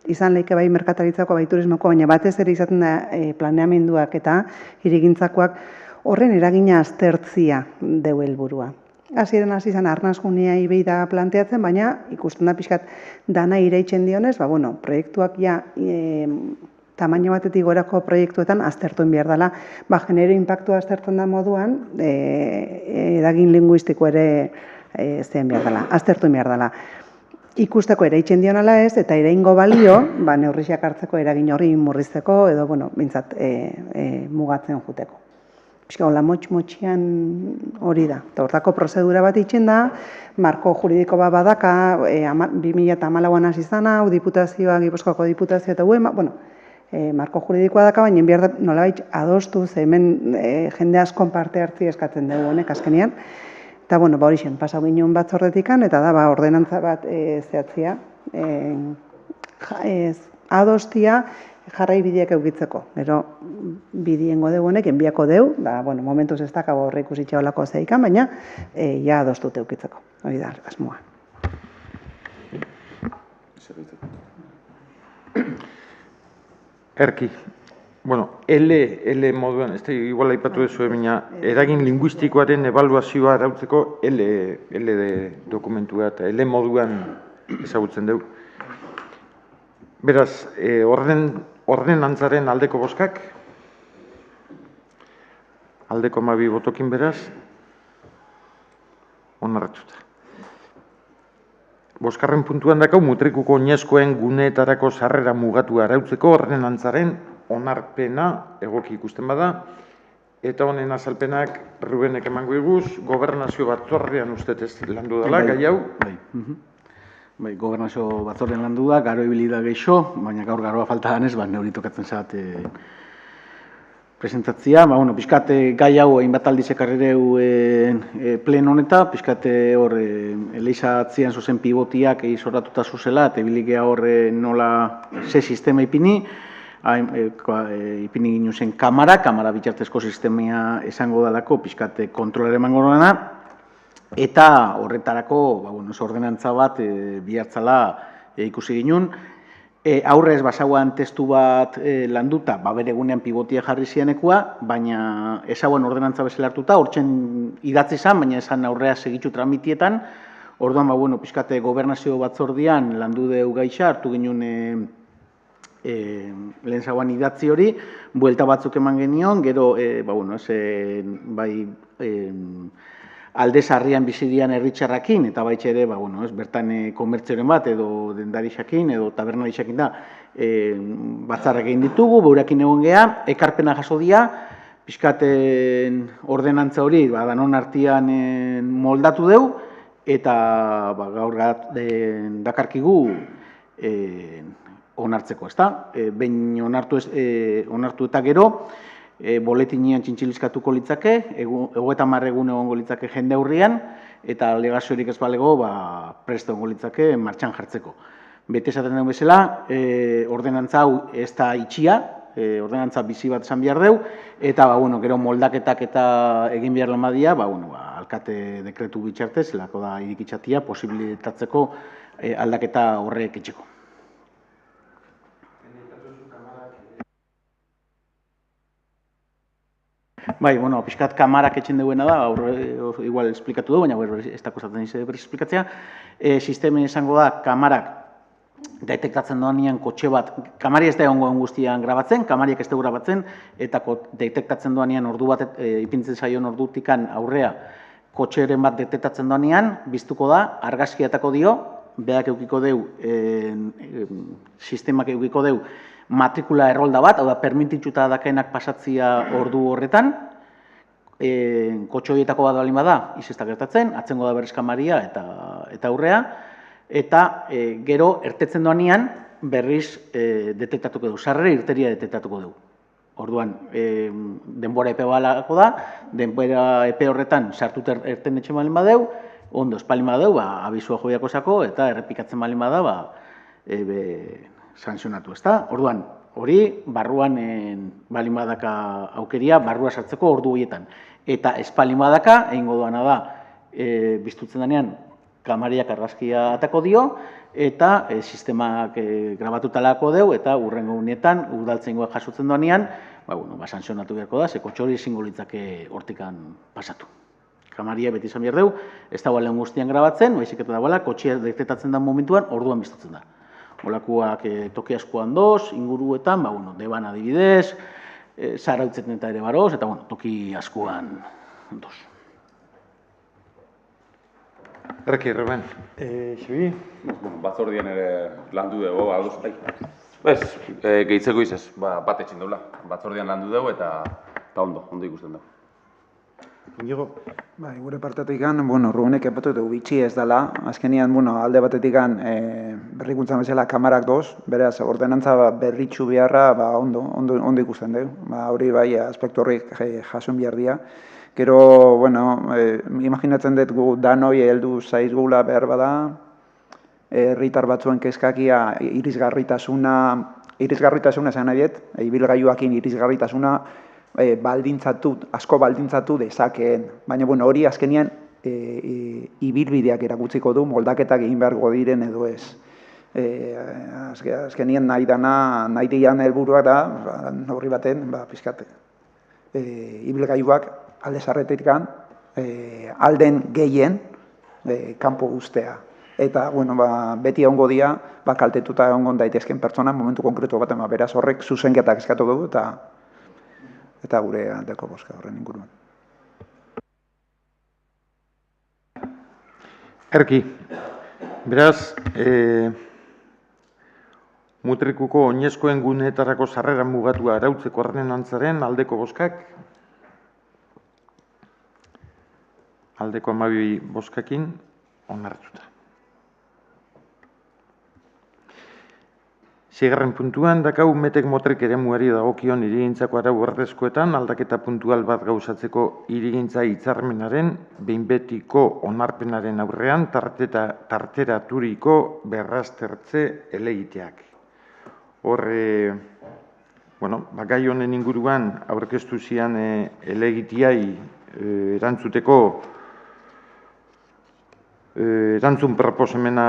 izan leike bai merkataritzako, bai turismoko, baina batez ere izaten da planeamenduak eta irigintzakoak horren eragina aztertzia deu helburua. Hasieran hasi zen arnasgunea ibei da planteatzen, baina ikusten da pixkat dana iraitzen dionez, proiektuak ja tamaino batetik gorako proiektuetan aztertuen behar dela, genero impactua aztertzen da moduan, eragin linguistiko ere zen behar dela, aztertuen behar dela. Ikusteko eraitzen dionala ez, eta eraingo balio, neurriak hartzeko eragin horri murrizteko, edo, bintzat, mugatzen juteko. Piska, hola motxian hori da. Eta hortako prozedura bat itxen da, marko juridiko bat badaka, 2014an hasi zana, diputazioa, Gipuzkoako diputazioa eta marko juridikoa daka, baina behar da nolabait adostu, hemen jende askon parte hartzi eskatzen dugu honek azkenean. Eta, hori zen, pasau ginen batzordetikan, eta da, ordenantza bat zehatzia, adostia jarrai bideak eukitzeko. Gero, bidiengo dugu honek, enbiako dugu, momentuz ez dakago horre ikusitxe olako zeikan, baina ja adostute eukitzeko. Hori da, asmoa. Erki, L moduan, ez da, igual aipatu duzu emina, eragin linguistikoaren ebaluazioa arautzeko L dokumentua eta L moduan ezagutzen dugu. Beraz, ordenantzaren aldeko boskak, aldeko 12 botokin beraz, onartuta. Boskarren puntuan dakau, mutrikuko oinezkoen guneetarako sarrera mugatu arautzeko ordenantzaren onarpena egoki ikusten bada, eta honen azalpenak Rubenek emango iguz, gobernazio batzordean ustetez landu dela, gai hau? Bai, gobernazio batzordean landu da, garo ibili da geixo, baina gaur garoa falta danez, neuri tokatzen zat presentatzia. Piskat gai hau hainbat aldiz ekarrireu plen honeta, piskat hor Eleiza atzian zuzen pivotiak izorratuta zuzela, eta ibiligea hor nola ze sistema ipini, ipini ginu zen kamara bitartezko sistemia esango dalako, piskat kontrolare emango dena, eta horretarako ordenantza bat bihartzala ikusi ginun. Aurrez basauan testu bat landuta, bere egunean pivotia jarri zianekua, baina ezaguan ordenantza bezala hartuta, hortzen idatzi zan, baina esan aurrea segitzu tramitietan, orduan, pixkate gobernazio batzordian landu deu gaixa, hartu ginen lehen zauan idatzi hori, buelta batzuk eman genion, gero, alde sarrian bizidian herritxarrakin, eta baitxe ere, bertan komertzioren bat, edo dendarixakin, edo tabernarixakin da, batzarrak egin ditugu, beurakin egon geha, ekarpena jaso dia, pixkaten ordenantza hori, danon artian moldatu deu, eta gaur dakarkigu onartzeko, ez da? Behin onartu eta gero, boletinean txintxilizkatuko litzake, 30 egun egongo litzake jende aurrian, eta alegaziorik ez balego presto egongo litzake martxan jartzeko. Bete esaten dugu bezala, ordenantza hau ez da itxia, ordenantza bizi bat esan behar deu, eta gero moldaketak eta egin behar lamadia, alkate dekretu bitxartez, zelako da irikitzatia, posibilitatzeko aldaketa horrek itxeko. Bai, pixkat kamarak etxen duena da, igual esplikatu du, baina ez da kostatzen izan berriz esplikatzea. Sistemen esango da, kamarak detektatzen doanean kotxe bat, kamari ez da egongoen guztian grabatzen, kamariak ez da grabatzen, eta detektatzen doanean ordu bat, ipintzen zaion ordutikan aurrea, kotxeren bat detektatzen doanean, biztuko da, argazkiatako dio, beak eukiko deu, sistemak eukiko deu, matrikula errolda bat, hau da, permititxuta dakaenak pasatzia ordu horretan, kotxe horietako bat balin bada, izesta gertatzen, atzengo da berriz kamaria eta aurrea, eta gero, ertetzen doanean, berriz detektatuko du, sarrera irteria detektatuko du. Orduan, denbora epe balako da, denbora epe horretan sartu erten etxe malin badeu, ondo espalin badeu, abizua joiako zako, eta errepikatzen malin bada, sanzionatu, ezta? Orduan, hori, barruan balin badaka aukeria, barrua sartzeko ordu horietan. Eta espalin badaka, egingo duana da, biztutzen denean, kamariak argazkia atako dio, eta sistemak grabatutalako deu, eta urrengo unetan, udaltzaingoak jasotzen doanean, sanzionatu beharko da, ze kotxe hori ezingo litzake hortikan pasatu. Kamaria beti izan behar deu, ez dagoela lehen guztian grabatzen, baizik eta dagoela, kotxea detektatu den momentuan, orduan biztutzen da. Olakuak toki askoan doz, inguruetan, deban adibidez, zarautzetan eta ere baroz, eta toki askoan doz. Erki, Ruben. Xabi? Batzordian ere landu dugu, ados, bai. Ez, gehitzeko izaz, bat etxin duela. Batzordian landu dugu eta ondo ikusten dugu. Inigo? Bai, gure partetik Rubenek epatu dugu bitxi ez dela. Azkenian, alde batetik berrikuntzan bezala kamarak doz, beraz, ordenantza berritxu beharra ondo ikusten dugu. Hori bai, aspektu horrik jasun behar dira. Gero, imaginatzen dut gu danoi heldu zaizgula behar bada, herritar batzuen kezkakia irisgarritasuna esan nahi dut, ibilgailuakin irisgarritasuna asko baldintzatu dezakeen. Baina hori azkenian ibilbideak erakutsiko du, moldaketak egin beharko diren edo ez. Azkenian nahi dian helburuak da, horri baten, pixkat, ibilgailuak alde zarretetan, alden gehien kanpo guztea. Eta, beti egongo dira, kaltetuta egongo daitezken pertsona, momentu konkretu baten, beraz horrek zuzenketak eskatu dugu, eta gure aldeko bozka horren inguruan. Erki, beraz, mutrikuko oinezkoen guneetarako sarrera mugatua arautzeko ordenantzaren aldeko bozkak, aldeko 12 bozkakin onartuta. Seigarren puntuan, dakau metek motrik eremuari dagokion hirigintzako arau ordezkoetan aldaketa puntual bat gauzatzeko hirigintza hitzarmenaren behin betiko onarpenaren aurrean tarteraturiko berraztertze helegiteak. Horre, gai honen inguruan aurkeztu zian helegiteai erantzuteko erantzun proposamena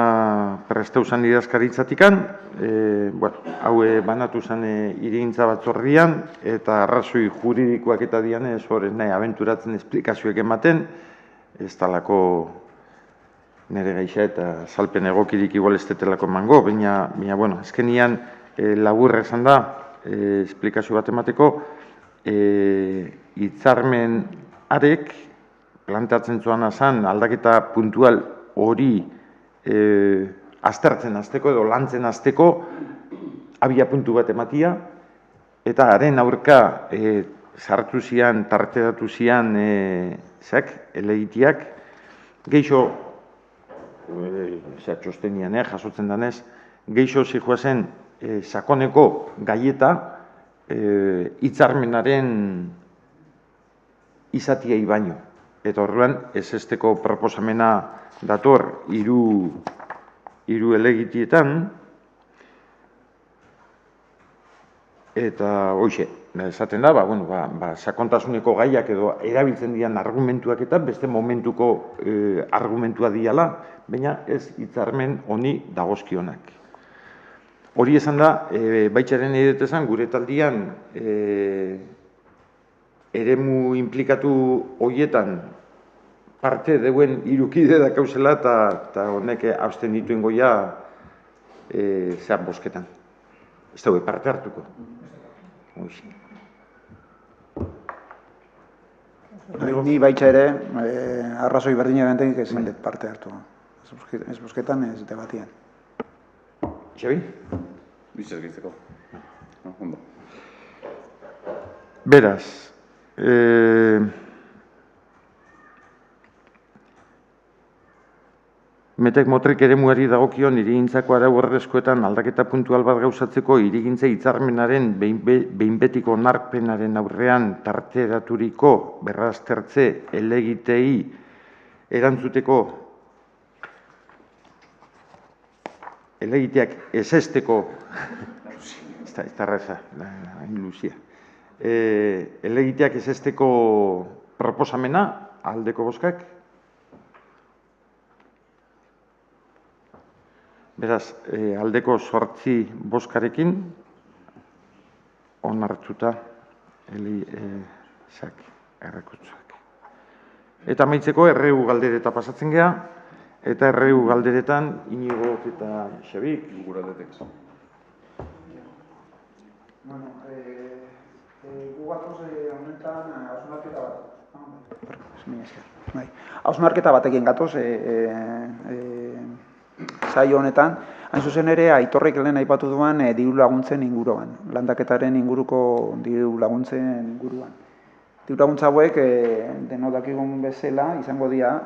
prestatu zen idazkaritzatikan, hau banatu zen hirigintza batzordian, eta arrazoi juridikoak eta dianez, horrez nahi, abenturatzen esplikazioek ematen, ez talako nire gaixa eta salpen egokirik igual ez detelako emango, baina, azkenian laburra esan da, esplikazio bat emateko, hitzarmen arek, planteatzen zuana zen aldaketa puntual hori aztertzen hasteko edo lantzen hasteko abia puntu bat ematia, eta haren aurka sartu zian, tarteratu zian helegiteak, geixo, txostenian jasotzen danez, geixo zijoazen sakoneko gaieta hitzarmenaren izatiei baino. Eta horrean, ezesteko proposamena dator hiru helegitietan, eta hoxe, esaten da, sakontasuneko gaiak edo erabiltzen dian argumentuak eta beste momentuko argumentua diala, baina ez hitzarmen honi dagozkionak. Hori esan da, baitxaren edetezan, gure taldian, eremu implikatu horietan parte deuen irukide da kauzela eta honek hausten dituen goia zehan bosketan. Ez daue parte hartuko. Ni baitxa ere, arrazoi berdina bentenik ezin dut parte hartu. Ez bosketan, ez debatian. Xabi? Bizez gehitzeko. Ondo. Beraz, Metek Motrik eremuari dagokion hirigintzako arau ordezkoetan aldaketa puntual bat gauzatzeko hirigintza hitzarmenaren behin betiko onarpenaren aurrean tarteraturiko berraztertze helegiteei erantzuteko helegiteak ezesteko helegiteak ezesteko proposamena aldeko bozkak. Beraz, aldeko 8 bozkarekin onartuta errekurtsoak. Eta amaitzeko erregu galdereta pasatzen gea, eta erregu galderetan Iñigok eta Xabik. Guraldetek. Bueno, gu gatoz honetan hausnarketa bat. Hausnarketa batekin gatoz, saio honetan, hain zuzen ere, Aitorrek lehen aipatu duan diru laguntzen inguruan, landaketaren inguruko diru laguntzen inguruan. Diru laguntza hauek, denok dakigun bezala, izango dira,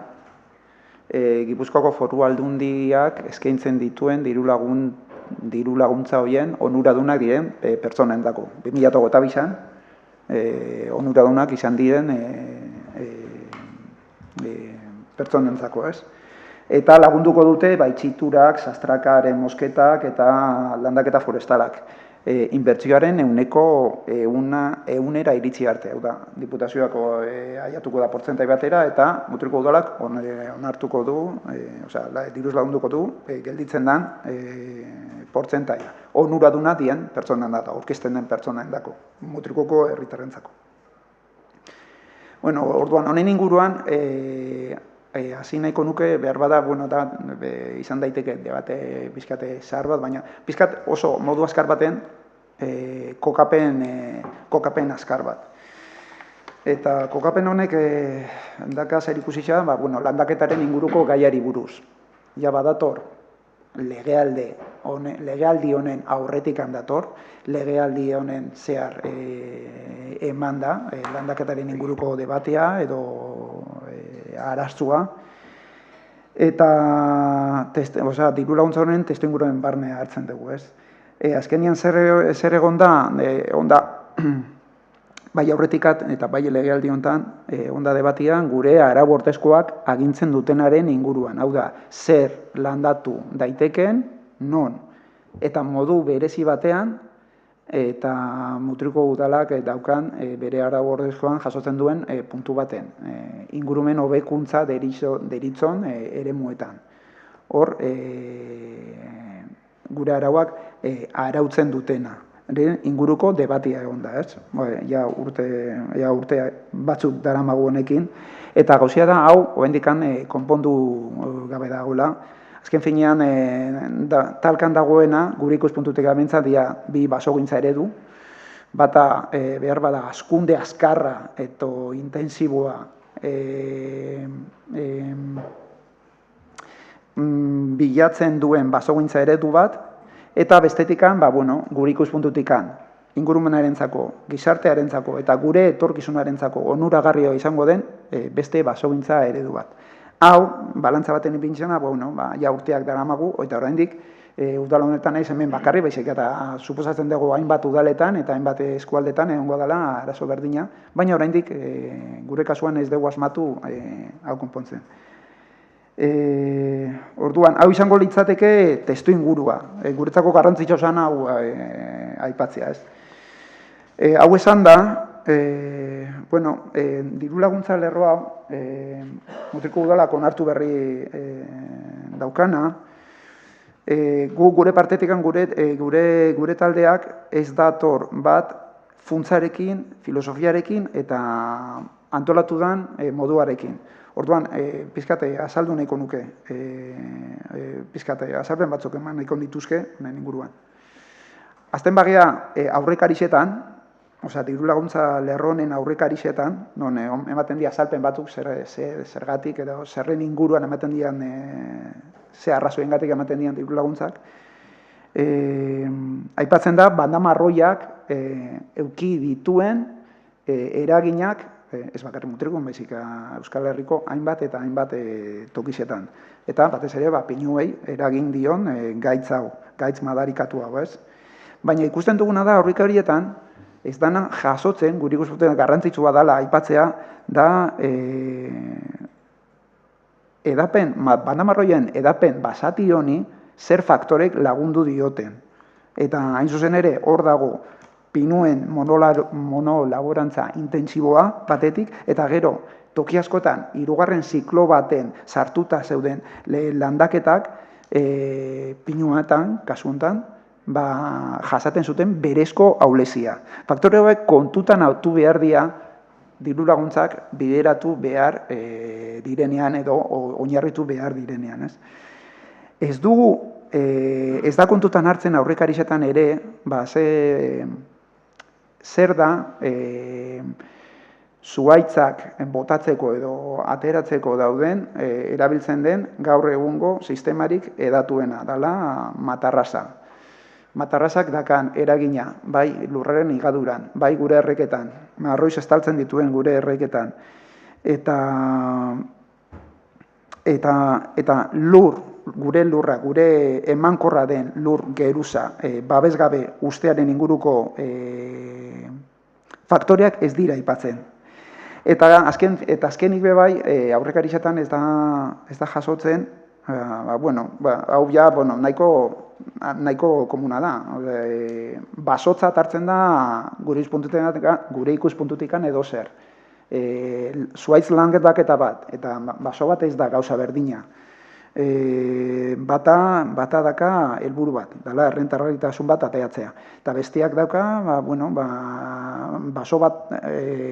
Gipuzkoako Foru Aldundiak eskaintzen dituen diru laguntza horien onuradunak diren pertsonentzako. 2022an onuradunak izan diren pertsonentzako, ez? Eta lagunduko dute itxiturak, sastrakaren mosketak eta landaketa forestalak. Inbertsioaren eunera iritsi arte. Hau da, Diputazioako aiatuko da portzentai batera eta Mutriko Udalak onartuko du, diruz lagunduko du, gelditzen den portzentaia. Onuraduna dien pertsonan da, aurkezten den pertsonan dako, Mutrikoko herritarrentzako. Bueno, orduan, honen inguruan, hasi nahiko nuke, behar bada, izan daiteke debate pizkate zahar bat, baina pizkat oso modu azkar baten kokapen azkar bat. Eta kokapen honek daka zer ikusitza, landaketaren inguruko gaiari buruz. Ja badator, legealdi honen aurretik handator, legealdi honen zehar eman da, landaketaren inguruko debatea edo araztua, eta diru laguntza honen testu inguruen barnea hartzen dugu, ez? Azkenian zer egon da, bai aurretikat eta bai legealdi honetan, onda debatian gure arau ordezkoak agintzen dutenaren inguruan. Hau da, zer landatu daiteken, non, eta modu berezi batean, eta Mutriko Udalak daukan bere arau ordezkoan jasotzen duen puntu baten. Ingurumen hobekuntza deritzon eremuetan. Hor, gure arauak arautzen dutena. Inguruko debatia egon da, ez? Ja urte batzuk daramagu honekin. Eta gauzia da, hau, oendikan konpondu gabe dagoela. Azken finean, talkan dagoena, gure ikuspuntutik gamentza, dia bi basogintza eredu. Bata, behar bada, askunde azkarra eta intensiboa bilatzen duen basogintza eredu bat, eta bestetikan, gure ikuspuntutikan, ingurumenarentzako, gizartearentzako eta gure etorkizunarentzako onuragarria izango den beste basogintza eredu bat. Hau, balantza baten ipintzena, ja urteak daramagu, eta oraindik udal honetan naiz hemen bakarri, baizik eta suposatzen dugu hainbat udaletan eta hainbat eskualdetan egongo dela arazo berdina, baina oraindik gure kasuan ez dugu asmatu hau konpontzen. Orduan, hau izango litzateke testu ingurua, guretzako garrantzitsua zen hau aipatzea, ez? Hau esan da, diru laguntza lerro hau, Mutriko Udalak onartu berri daukana, gu gure partetik gure taldeak ez dator bat funtsarekin, filosofiarekin eta antolatu den moduarekin. Orduan, pizkate azaldu nahiko nuke, pizkate azalpen batzuk eman nahiko dituzke, honen inguruan. Azten bagea aurrekarixetan, diru laguntza lerronen aurrekarixetan, non ematen dira azalpen batzuk zergatik edo zerren inguruan ematen dian, ze arrazoengatik ematen dian diru laguntzak, aipatzen da, bandamarroiak euki dituen eraginak ez bakarrik Mutrikun, baizik Euskal Herriko hainbat eta hainbat tokisetan. Eta batez ere pinuei eragin dion gaitz hau, gaitz madarikatu hau, ez? Baina ikusten duguna da aurrekarietan, ez dana jasotzen, guri ikusten garrantzitsua dela aipatzea, da bandamarroien edapen basati honi zer faktorek lagundu dioten. Eta hain zuzen ere hor dago pinuen monolaborantza intentsiboa batetik, eta gero toki askotan hirugarren ziklo baten sartuta zeuden landaketak pinuatan, kasu honetan, jasaten zuten berezko ahulesia. Faktore hauek kontutan hartu behar dira diru laguntzak bideratu behar direnean edo oinarritu behar direnean. Ez dugu, ez da kontutan hartzen aurrekarisetan ere, zer da zuhaitzak botatzeko edo ateratzeko dauden erabiltzen den gaur egungo sistemarik edatuena, dela matarrasa. Matarrasak dakan eragina, bai lurraren igaduran, bai gure erreketan, arroiz estaltzen dituen gure erreketan, eta lur, gure lurra, gure emankorra den lur geruza, babesgabe ustearen inguruko faktoreak ez dira aipatzen. Eta azkenik bebai, aurrekarisetan ez da jasotzen, hau ja nahiko komuna da. Basotzat hartzen da gure ikuspuntutikan edo zer. Zuhaitz lanketa bat, eta baso bat ez da gauza berdina. Bata daka helburu bat, dela errentarritasun bat ateatzea. Eta bestiak dauka, baso bat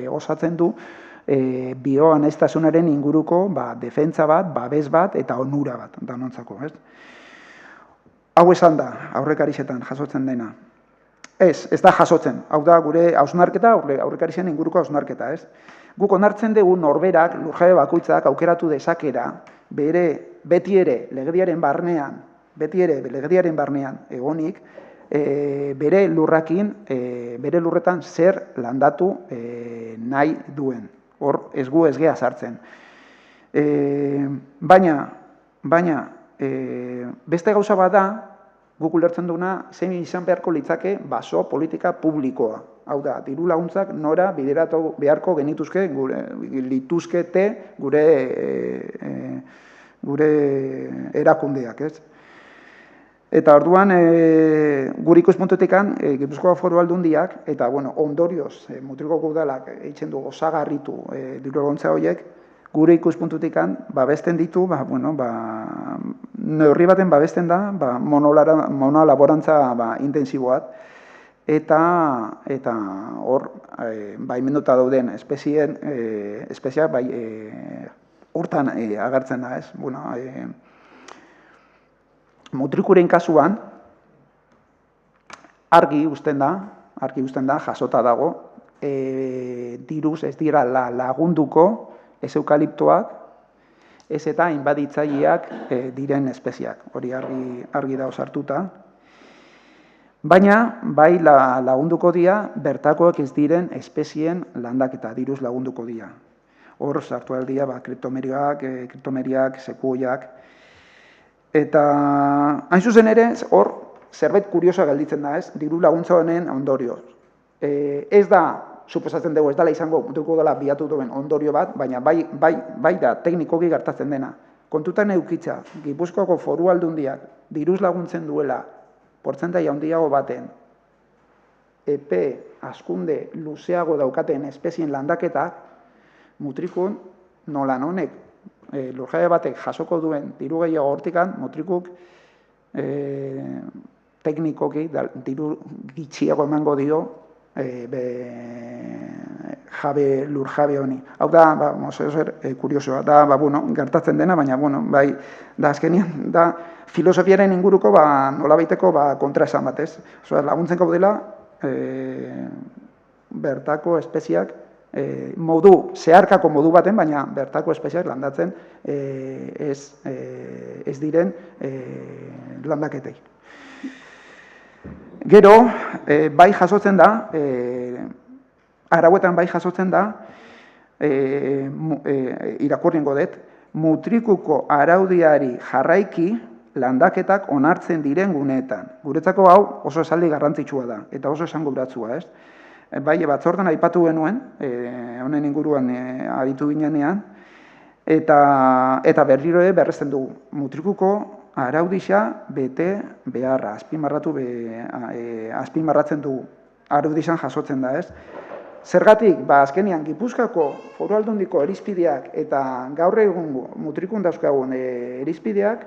osatzen du bioaneztasunaren inguruko defentsa bat, babes bat eta onura bat, danontzako. Hau esan da, aurrekarisetan jasotzen dena. Ez da jasotzen, hau da gure hausnarketa, aurrekarisen inguruko hausnarketa. Guk onartzen dugu norberak, lurjabe bakoitzak aukeratu dezakera, beti ere legediaren barnean egonik, bere lurretan zer landatu nahi duen. Hor ez gu ez geha sartzen. Baina, beste gauza bat da, guk ulertzen duguna, zein izan beharko litzake baso politika publikoa. Hau da, diru laguntzak nora bideratu beharko lituzkete gure erakundeak, ez? Eta orduan, gure ikuspuntutekan, Gipuzkoako Foru Aldundiak, eta ondorioz, Mutrikoko udalak eitzen du osagarritu diru laguntza horiek, gure ikuspuntutikan babesten ditu, neurri baten babesten da, monolaborantza intensiboat, eta hor, baimenduta dauden espeziak hortan agertzen da, ez? Mutrikuren kasuan, argi usten da, jasota dago, diruz ez dira lagunduko ez eukaliptoak, ez eta inbaditzaileak diren espeziak, hori argi da osartuta. Baina, bai lagunduko dira, bertakoak ez diren espezien landaketa, diruz lagunduko dira. Hor, sartu aldia, kriptomeriak, sekuoiak, eta hain zuzen ere, hor, zerbait kuriosoa gelditzen da, ez? Diru laguntza honen ondorioz. Ez da, suposatzen dugu, ez dela izango, duko dela biatu duen ondorio bat, baina bai da teknikoki gertatzen dena. Kontutan eukitza, Gipuzkoako Foru Aldundiak diruz laguntzen duela portzentai handiago baten epe askunde luzeago daukaten espezien landaketak, Mutrikun nolan honek lurjabe batek jasoko duen diru gehiago hortikan, Mutrikuk teknikoki diru gitxiago emango dio lurjabe honi. Hau da, kuriosoa, da, gertatzen dena, baina, bai, da, azkenean, da, filosofiaren inguruko, nola baiteko, kontraesan batez. Laguntzen gaudela, bertako espeziak, zeharkako modu baten, baina bertako espeziak landatzen ez diren landaketei. Gero, bai jasotzen da, arauetan bai jasotzen da, irakurringo dut, mutrikuko araudiari jarraiki landaketak onartzen diren guneetan. Guretzako hau oso esaldi garrantzitsua da, eta oso esanguratsua, ez? Bai, batzordean aipatu genuen, honen inguruan aritu ginenean, eta berriro berresten dugu. Mutrikuko araudisa bete beharra, azpimarratzen dugu. Araudisan jasotzen da, ez? Zergatik, azkenean, Gipuzkoako Foru Aldundiko irizpideak eta gaur egungo mutrikun dauzkagun irizpideak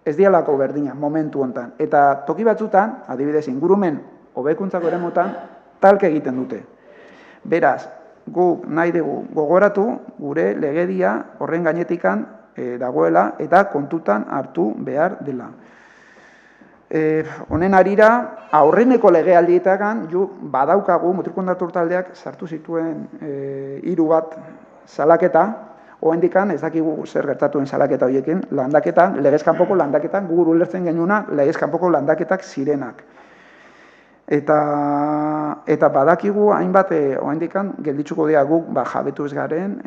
ez dialako berdina momentu hontan. Eta toki batzutan, adibidez, ingurumen hobekuntzako eremutan, talke egiten dute. Beraz, guk nahi dugu gogoratu gure legedia horren gainetikan dagoela eta kontutan hartu behar dela. Honen arira, aurreneko legealdietagan badaukagu mutrikundatu taldeak sartu zituen 3 bat salaketa, oraindikan ez dakigu zer gertatuen salaketa horiekin, landaketan, legez kanpoko landaketan, gu ulertzen genuena legez kanpoko landaketak zirenak. Eta badakigu hainbat oraindikan gelditzuko dira guk jabetu ez garen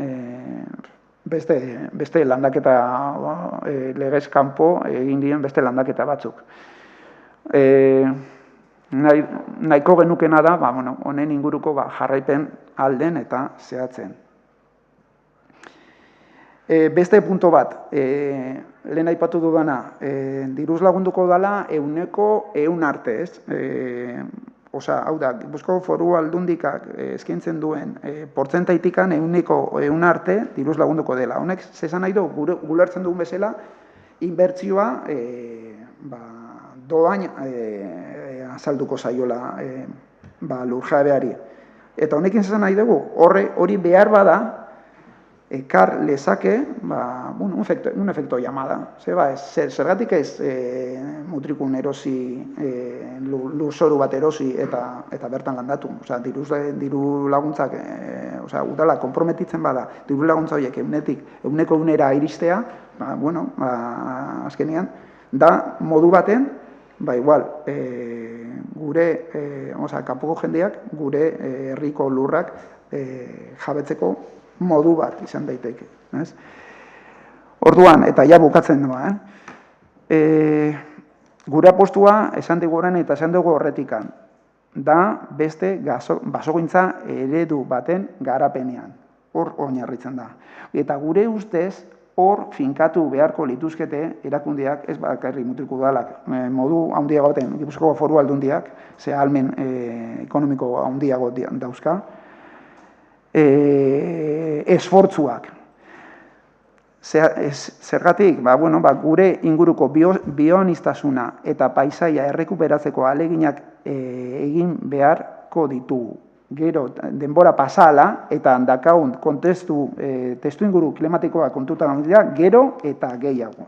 beste landaketa legez kanpo egin diren beste landaketa batzuk. Nahiko genukena da, honen inguruko jarraipen alden eta zehatzen. Beste punto bat, lehen aipatu dudana, diruz lagunduko dela 100% arte, ez? Hau da, Gipuzkoako Foru Aldundikak eskaintzen duen portzentaitikan 100% arte diruz lagunduko dela. Honek, zesan nahi du, gulertzen dugun bezala, inbertsioa doain azalduko zaiola lurjabeari. Eta honekin zesan nahi dugu, hori behar bada, ekar lezake un efecto llamada. Zergatik ez mutrikun erosi, lurzoru bat erosi eta bertan landatu. Diru laguntzak, udala konprometitzen bada, diru laguntza horiek 100% iristea, azkenean, da modu baten, igual, gure, kanpoko jendeak, gure herriko lurrak jabetzeko modu bat izan daiteke. Orduan, eta ja bukatzen doa, gure apostua esan dugu orain eta esan dugu horretikan, da beste basogintza eredu baten garapenean. Hor oinarritzen da. Eta gure ustez, hor finkatu beharko lituzkete erakundeak, ez bakarrik mutriku udalak, modu handiago baten, Gipuzkoako Foru Aldundiak, ze ahalmen ekonomiko handiago dauzka, esfortzuak. Zergatik, gure inguruko bioaniztasuna eta paisaia errekuperatzeko ahaleginak egin beharko ditugu. Gero, denbora pasala eta dakaun testu inguru klimatikoa kontutan dira, gero eta gehiago.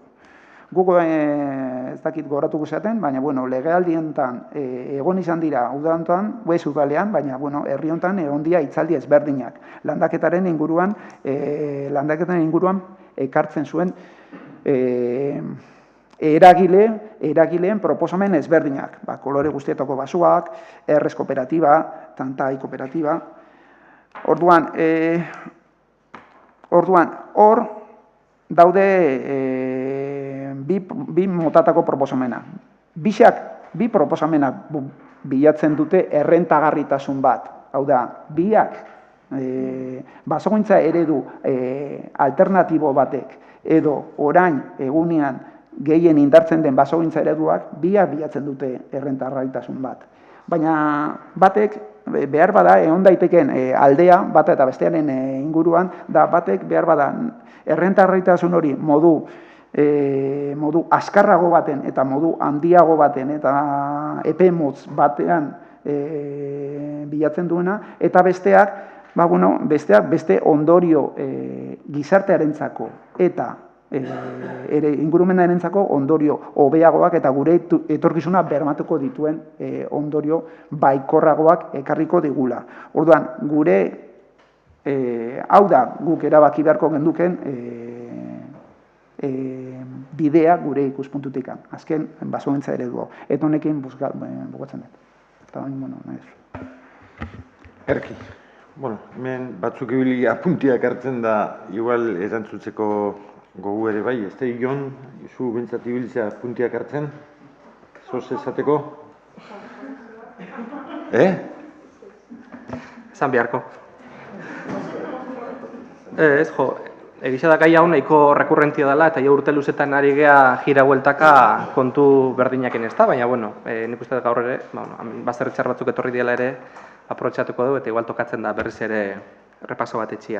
Guk ez dakit goratuko zaten, baina legealdi honetan egon izan dira udantan, udalean, baina herri honetan egon dira hitzaldi ezberdinak. Landaketaren inguruan ekartzen zuen eragileen proposamen ezberdinak. Kolore guztietako basuak, errez kooperatiba, tantai kooperatiba. Orduan, hor daude bi motatako proposamena. Bi proposamenak bilatzen dute errentagarritasun bat. Hau da, biak basogintza eredu alternatibo batek edo orain egunean gehien indartzen den basogintza ereduak biak bilatzen dute errentagarritasun bat. Baina batek behar bada egon daiteken aldea bata eta bestearen inguruan da batek behar bada errentagarritasun hori modu azkarrago baten eta modu handiago baten eta epe motz batean bilatzen duena eta besteak beste ondorio gizartearentzako eta ingurumenarentzako ondorio hobeagoak eta gure etorkizuna bermatuko dituen ondorio baikorragoak ekarriko digula. Orduan, gure hau da guk erabaki beharko genduken bidea gure ikuspuntutik. Azken basogintza eredua. Eta honekin bukatzen dut. Eta bain, Erki. Bueno, hemen batzuk ibili apuntiak hartzen da, igual erantzutzeko gogu ere bai, ez da, Jon, zu bentsat ibiltzea apuntiak hartzen, zoz esateko? Esan beharko. Ez, jo, egisa da gai hau nahiko rekurrentia dela, eta jo urte luzetan ari gea jira hueltaka kontu berdinakin ez da, baina, bueno, nik uste gaur ere, baserritxar batzuk etorri diela ere, aprobetxatuko du, eta igual tokatzen da berriz ere repaso bat etxia.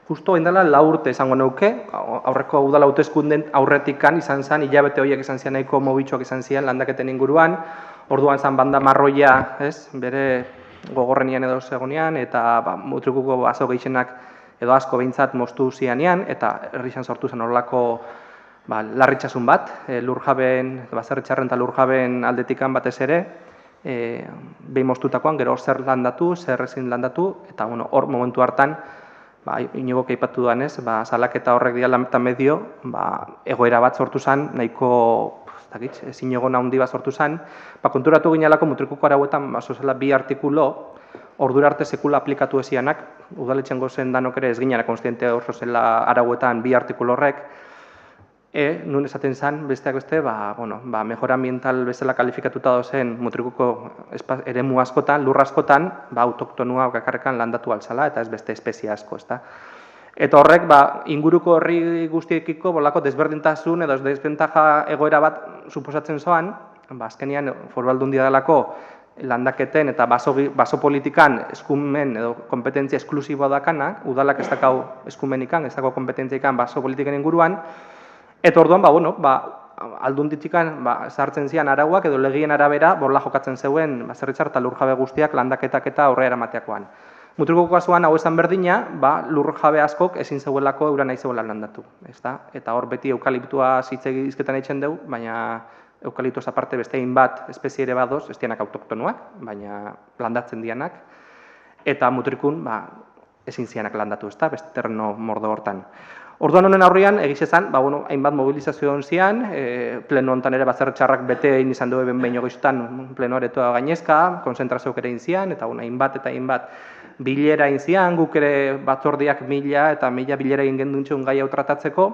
Justo indela 4 urte esango neuke, aurreko udala hauteskunden aurretikan izan zen, hilabete horiek izan zian nahiko mobitxoak izan zian landaketen inguruan, orduan zan banda marroia, ez, bere gogorrenian edo zegonean, eta mutrikuko baso gehienak edo asko behintzat moztu zianean, eta herrixan sortu zen horrelako larritxasun bat, lurjabeen, baserritxarren eta lurjabeen aldetikan batez ere, behin moztutakoan, gero zer landatu, zer ezin landatu, eta hor momentu hartan, inigo keipatu duanez, salaketa horrek dira eta medio, egoera bat sortu zen, nahiko ezin egon handi bat sortu zen, konturatu ginelako mutrikuko arauetan, zela 2 artikulo, ordura arte sekula aplikatu ezianak, udaletxen gozen danok ere ez ginara konstiente hor zela arauetan 2 artikulo horrek, nun esaten zen, besteak beste, mejora ambiental bezala kalifikatuta dozen mutrikuko eremu askotan, lur askotan, autoktonua bakarrekan landatu alzala, eta ez beste espezie asko, ezta. Eta horrek, inguruko herri guztiekiko bolako desberdintasun edo desbentaja egoera bat suposatzen zoan, azkenean foru aldundia delako landaketen eta baso politikan eskumen edo kompetentzia esklusiboa dakanak, udalak ez dakau eskumenikan, ez dakau kompetentzia baso politiken inguruan, eta orduan, aldunditikan sartzen zian arauak edo legien arabera borla jokatzen zeuen baserritzar eta lurjabe guztiak landaketak eta aurrera eramateakoan. Mutrikuko kasuan hau esan berdina, lurjabe askok ezin zeuelako eura nahi zeuela landatu. Eta hor beti eukaliptua zitze izketan eitzen dugu, baina eukaliptoz aparte beste hainbat espezie ere badoz, ez dianak autoktonuak, baina landatzen dianak, eta mutrikun ezin zianak landatu, beste terreno mordo hortan. Orduan honen aurrian, egizezan, hainbat mobilizazio hon zian, pleno hontan ere baserritxarrak bete egin izan dugu behin ogeiztan pleno aretoa gainezka, konzentrazioak ere egin zian, eta hainbat eta hainbat bilera egin zian, guk ere batzordiak 1000 eta 1000 bilera egin genduntzen gai hau tratatzeko,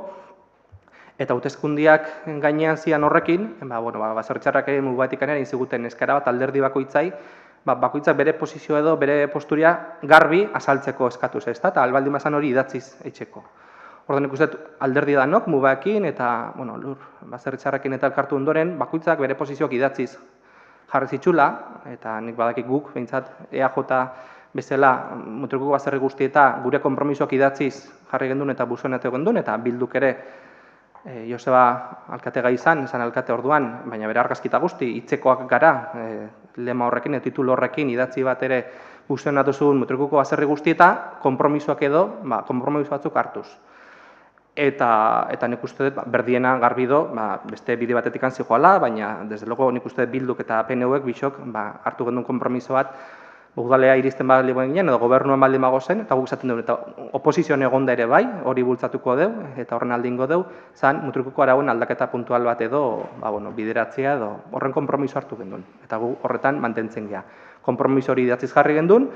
eta hauteskundiak gainean zian horrekin, baserritxarrak ere mugatikan ere egin ziguten eskara bat alderdi bakoitzai, bakoitzak bere posizio edo bere posturia garbi azaltzeko eskatuz, eta albaldin bazan hori idatziz eitxeko. Orduan ikusten alderdi danok, mubaekin eta baserritxarrekin eta elkartu ondoren, bakoitzak bere posizioak idatziz jarri zitxula, eta nik badakik guk, behintzat EAJ bezala mutrikuko baserri guzti eta gure konpromisoak idatziz jarri gendun eta buzoenatu gendun, eta bilduk ere Joseba alkate gai izan alkate orduan, baina bere argazkita guzti, hitzekoak gara, lema horrekin, titulu horrekin idatzi bat ere buzoenatu zuen mutrikuko baserri guzti eta konpromisoak edo, konpromiso batzuk hartuz. Eta nik uste dut, berdiena garbido, beste bide batetik zijoala, baina, desde logo, nik uste dut bilduk eta PNU-ek bisok hartu gendun konpromiso bat, udalea iristen bali ginen, edo gobernuan baldin bago zen, eta guk esaten dugu, eta oposizioan egonda ere bai, hori bultzatuko deu, eta horren aldingo deu, zan mutrikuko arauen aldaketa puntual bat edo, bideratzea edo, horren konpromiso hartu gendun, eta gu horretan mantentzen gea. Konpromiso hori idatziz jarri gendun,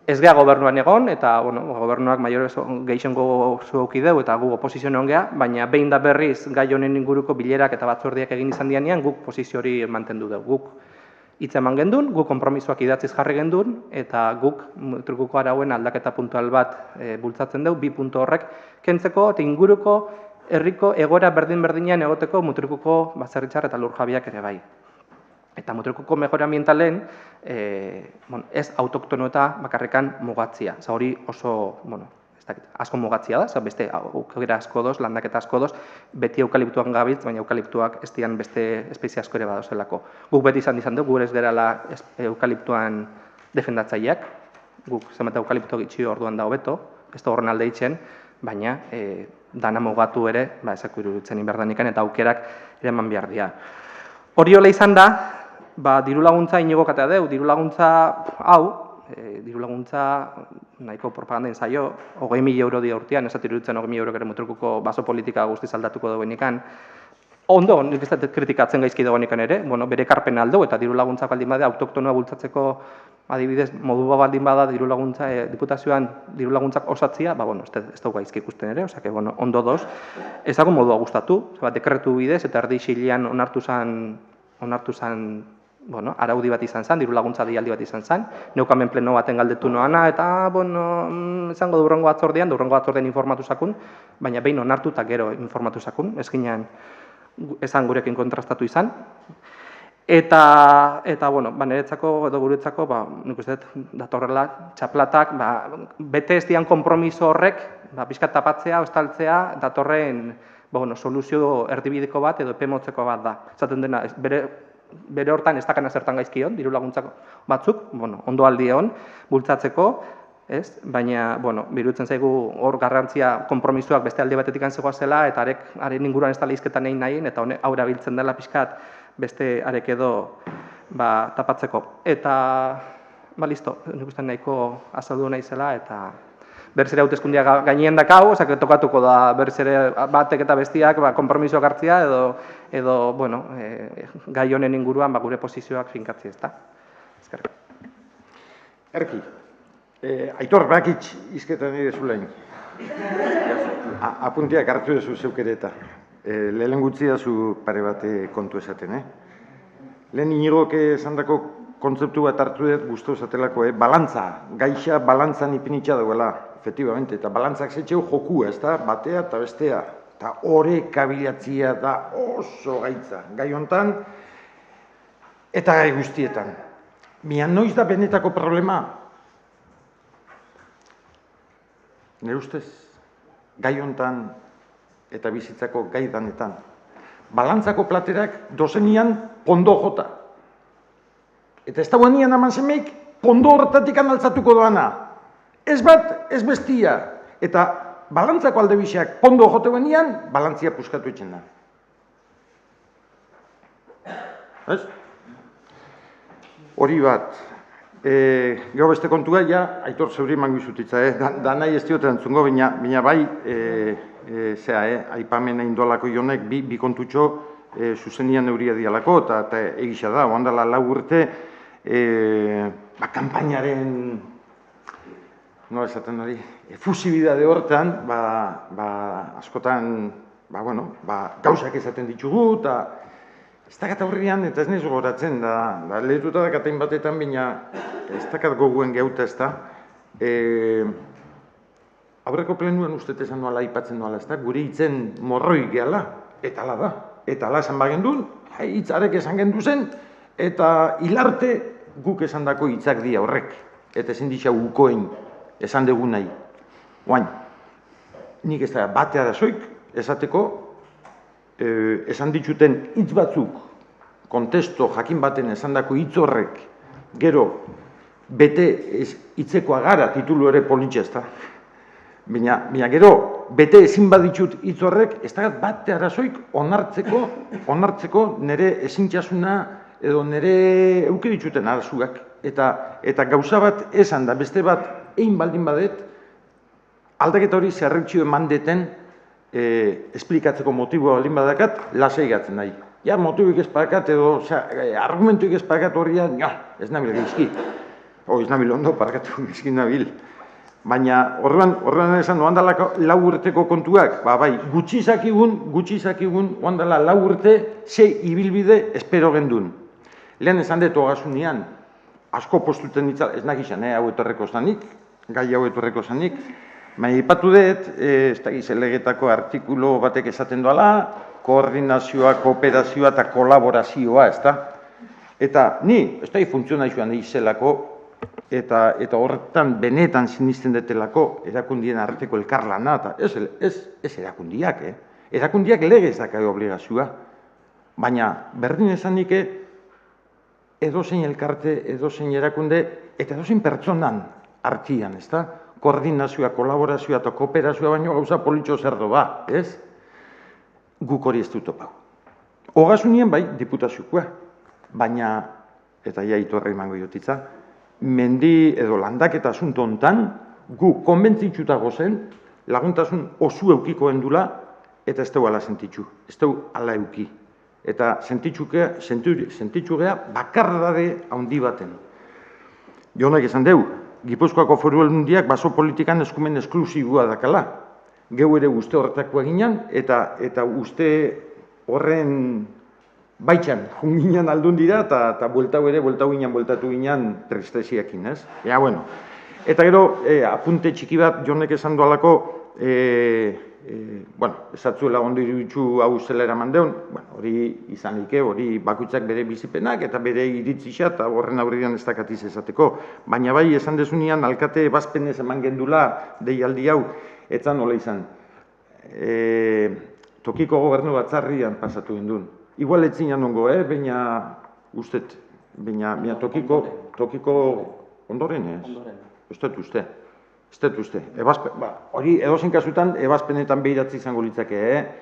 ez gea gobernuan egon, eta gobernuak gehiago zuauki deu, eta gu oposizioan egon gea, baina behin da berriz gai honen inguruko bilerak eta batzordiak egin izan dianean, guk posizio hori mantendu deu. Guk hitz eman gendun, guk konpromisoak idatziz jarri gendun, eta guk mutrikuko arauen aldaketa puntual bat bultzatzen deu, 2 puntu horrek kentzeko, eta inguruko herriko egoera berdin-berdinean egoteko mutrikuko baserritxar eta lurjabiak ere bai. Eta mutrikuko mejora ambientalen ez autoktono eta bakarrikan mugatzia. Hori oso, asko mugatzia da, beste aukera asko doz, landaketa asko doz, beti eukaliptuak gabiltz, baina eukaliptuak ez dian beste espezie asko ere badozelako. Guk beti izan dugu, gure ez gerala eukaliptuan defendatzaileak, guk zenbat eukaliptu gitxio orduan da hobeto, ez da horren alde itzen, baina dana mugatu ere, ezako iruditzen inberdanikan, eta aukerak ere eman behar dira. Hori hola izan da, diru laguntza inigokatea deu, diru laguntza hau, diru laguntza nahiko propaganda zaio, 20.000 euro di urtean, ez iruditzen 20.000 euro gero mutrikuko baso politika guztiz aldatuko duenikan, Ondo, nik ez dut kritikatzen gaizki dagoenekan ere, bueno, bere ekarpen aldo eta diru laguntzak baldin bada autoktonoa bultzatzeko adibidez modua baldin bada diru laguntza diputazioan diru laguntzak osatzia, ba bueno, ez dugu gaizki ikusten ere, osea que bueno, ondo doz. Ez dago modua gustatu, dekretu bidez eta erdi xilean onartu zan bueno, araudi bat izan zen, diru laguntza deialdi bat izan zen, neukamen pleno baten galdetu noana, eta, bueno, izango durrengo batzordean informatu zakun, baina behin onartu eta gero informatu zakun, ez ginean esan gurekin kontrastatu izan. Eta bueno, niretzako edo guretzako, nik uste dut datorrela txaplatak, bete ez dian konpromiso horrek, pixkat tapatzea, ostaltzea, datorren soluzio erdibideko bat edo epe motzeko bat da. Zaten dena, bere hortan ez dakana zertan gaizkion, diru laguntzak batzuk, ondo aldion, bultzatzeko, baina, birutzen zaigu hor garrantzia konpromisoak beste alde batetik antzegoa zela, eta haren inguruan ez da lehizketan egin nahi, eta aurra biltzen dela pixkat beste arek edo tapatzeko. Eta, listo, nik uste nahiko azaldu nahi zela, eta berriz ere hauteskundia gainien dakau, osak tokatuko da berriz ere batek eta bestiak konpromisoak hartzia edo gai honen inguruan gure posizioak finkatzea, ezta? Eskerrik. Erki, Aitor, bakitz izketan nire zulain. Apuntiak hartu duzu zeukere eta. Lehen gutzi da zu pare bate kontu esaten, Lehen Inigoak esan dako kontzeptu bat hartu dut guztu esatelako, balantza, gaixa balantzan ipinitza dagoela, efectivamente, eta balantzak zetxeu jokua, ez da, batea eta bestea, eta hore kabilatzia da oso gaitza, gai hontan eta gai guztietan. Mian noiz da benetako problema? Nire ustez, gai hontan eta bizitzako gai danetan. Balantzako platerak dozenian pondo jota. Eta ez dagoen nian aman zemeik pondo horretatik analtzatuko doana. Ez bat, ez bestia. Eta balantzako alde biseak pondo jote guenian, balantzia puskatu etxen da. Ez? Hori bat. Gau beste kontua, Aitor zeuri eman guzutitza, da nahi ez diote entzungo, baina bai, aipamen indolako jonek, bi kontutxo zuzenian neuria dialako, eta egisa da, oandala 4 urte, kampainaren, nola esaten hori, efusibidade hortan, askotan, gauzak esaten ditugu, eta ez dakat aurrian, eta ez nizu goratzen, da lehetuta dakatain batetan, baina ez dakat goguen geuta ez da. Aurreko plenuen uste esan noala aipatzen noala ez da, gure hitzen morroi gehala, eta ala da. Eta ala esan bagendun, hitzarek esan gendu zen, eta hilarte guk esan dako hitzak dia horrek. Eta ezin dixau ukoen esan dugu nahi. Oain, nik ez da batea da zoik, esateko, esan dituten hitz batzuk, kontesto jakin baten esan dako hitz horrek, gero, bete hitzekoa gara titulu ere politxe ez da. Baina gero, bete ezin baditut hitz horrek, ez da bate arazoik onartzeko nire ezintxasuna edo nire euke dituten arazuak. Eta gauza bat esan da, beste bat egin baldin badet, aldaketa hori zerretxio eman deten esplikatzeko motiboa baldin badakat, lasai gatzen nahi. Ja, motiboik ez badakat edo argumentuik ez badakat horrian, ez nabil gaizki. Ez nabil ondo, parakatu gaizki nabil. Baina horrean esan, oandala 4 urteko kontuak, bai, gutxi zakigun, oandala 4 urte, ze ibilbide espero gendun. Lehen esan dut ogasunean, asko postuten ditzal, ez nahi izan, hau etorreko zanik, gai hau etorreko zanik, baina ipatu dut, ez da gizelegetako artikulo batek esaten doala, koordinazioa, kooperazioa eta kolaborazioa, ez da? Eta ni, ez da funtzionazioan izelako, eta horretan benetan sinisten detelako erakundien arteko elkarlana, eta ez erakundiak, erakundiak legez dakai obligazioa, baina berdin esanik edozein elkarte, edozein erakunde, eta edozein pertsonan artian, ez da? Koordinazioa, kolaborazioa eta kooperazioa baino gauza politxo zerdo ez? Guk hori ez dut topau. Ogasunien bai, diputaziokoa, baina, eta Aitorra emango jotitza, mendi edo landaketa asunto hontan, gu konbentzitxuta gozen, laguntasun osu eukiko endula, eta ez dugu ala sentitxu, ez dugu ala euki. Eta sentitxu gea bakardade handi baten. Jonak esan dugu, Gipuzkoako Foru Aldundiak baso politikan eskumen esklusiboa dakala. Geu ere uste horretako eginan, eta uste horren baitxan, junginan aldundira, eta bueltatu ginen tristesiakin, ez? Ja, bueno. Eta gero, apunte txiki bat, Jonek esan dualako, esatzuela ondo iruditzu hau zela eraman deun, hori izan like, hori bakoitzak bere bizipenak eta bere iritzisa eta horren aurrean ez dakatiz esateko. Baina bai, esan dezunean, alkate ebazpenez eman gendula deialdi hau, eta nola izan. Tokiko gobernu batzarrian pasatu gendun. Igual etzinan ongo, baina ustet, baina tokiko ondoren ez? Ez dut uste. Hori edozein kasutan ebazpenetan behiratzi izango litzake,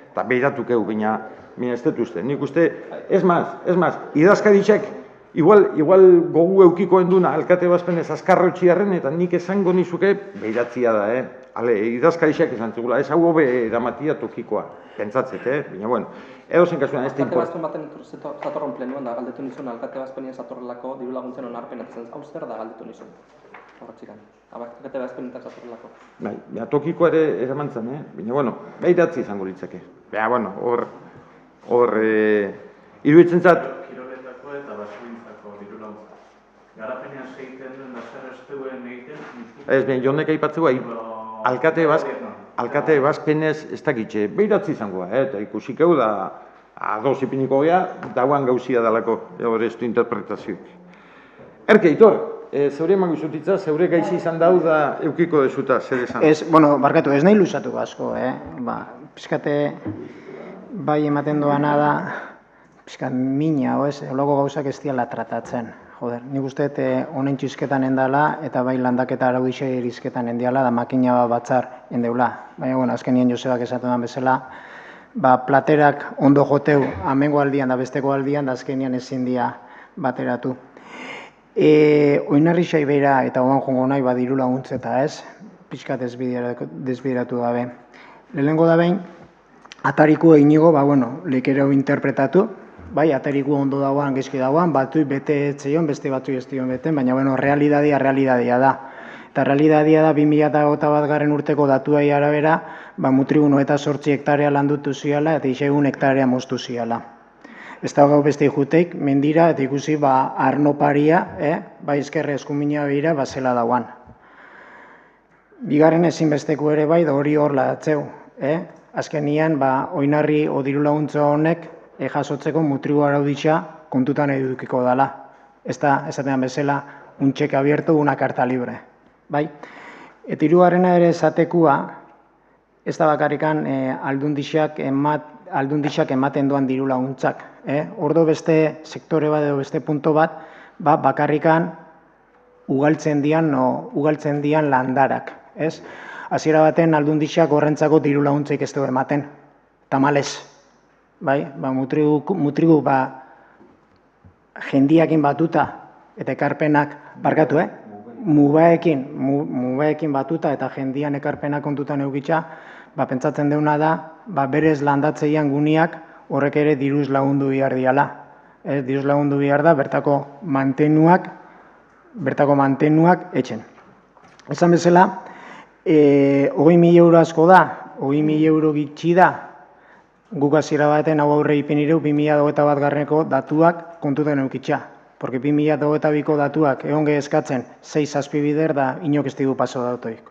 eta behiratukeu, baina ez dut uste. Nik uste, ez maz, idazkaritxek, igual gogu eukiko enduna alkate ebazpenez azkarrotxiarren, eta nik esango nizuke behiratzia da, idazkaritxek esan zugula, ez hau hobe eramatia tokikoa, pentsatzet, baina bueno, edozein kasutan ez da import. Alkate ebazpen baten zatorron plenuan da, galdetu nizun alkate ebazpenia zatorrelako diru laguntzen onarpen, eta hau zer da galdetu nizun. Horretxikan, alkate ebazpenetak zatorrelako. Bai, tokikoa ere eramantzen, baina bueno, behiratzi izango litzake. Baina bueno, hor, iruditzen zat, eta basuintzako diru laguntza. Garapenean segiten duen da zer ez duen egiten? Ez, Jonek aipatzeko, alkate ebazpenez ez dakitxe, behiratzi izangoa, eta ikusikeu da, ados ipiniko gea, dauan gauzia dalako, hor ez du interpretazioik. Erke, Itor, zeure eman guzutitza, zeure gaixi izan dau da eukiko dezuta, zer esan? Barkatu, ez nahi luzatu asko, pizkate bai ematen doana da, pizkat mina, olako gauzak ez diala tratatzen. Joder, nik uste honen txizketan endala, eta bai landaketa araudixea irizketan endiala, da makina batzar endeula. Baina, azkenien Josebak esaten bezala, platerak ondo joteu, amengo aldian da besteko aldian, da azkenian ezin dia bateratu. Oinarri xaibeira eta oan jongo nahi diru laguntzeta ez, pixkat desbideratu dabe. Lehenengo da behin, atariku einigo, lekereu interpretatu, atariku ondo dauan, gezki dauan, batui bete etzeion, beste batui ez dion beten, baina realitatea da. Eta realitatea da 2021 urteko datuai arabera, Mutrigun 28 hektarea landutu ziala eta 6 hektarea moztu ziala. Ez da gau beste ikuteik, mendira eta ikusi arno paria, ezkerre eskumina behira, zela dauan. Bigarren ezinbesteko ere da hori hor ladatzeu. Azkenian, oinarri o diru laguntza honek jasotzeko Mutrigu arauditza kontutan edukiko dela. Ez da, esatean bezala, un txeke abierto, una karta libre. Eta hirugarrena ere esatekua, ez da bakarrikan aldundixak ematen doan diru laguntzak. Ordo beste sektore bat edo beste punto bat, bakarrikan ugaltzen dian landarak. Hasiera baten aldundixak horrentzako diru laguntzaik ez du ematen. Tamalez. Mutrigu jendiakin batuta eta ekarpenak, barkatu, mubaekin batuta eta jendian ekarpenak kontutan eukitza, pentsatzen deuna da, berez landatzeian guniak horrek ere diruz lagundu bihar diala. Diruz lagundu bihar da, bertako mantenuak etxen. Esan bezala, 20.000 euro asko da, 20.000 euro gitxi da, guk hasiera baten hau aurre ipinireu 2021ko datuak kontutan eukitza. Porque 2022ko datuak egon eskatzen 6 azpibider da inok ez digu paso datoik.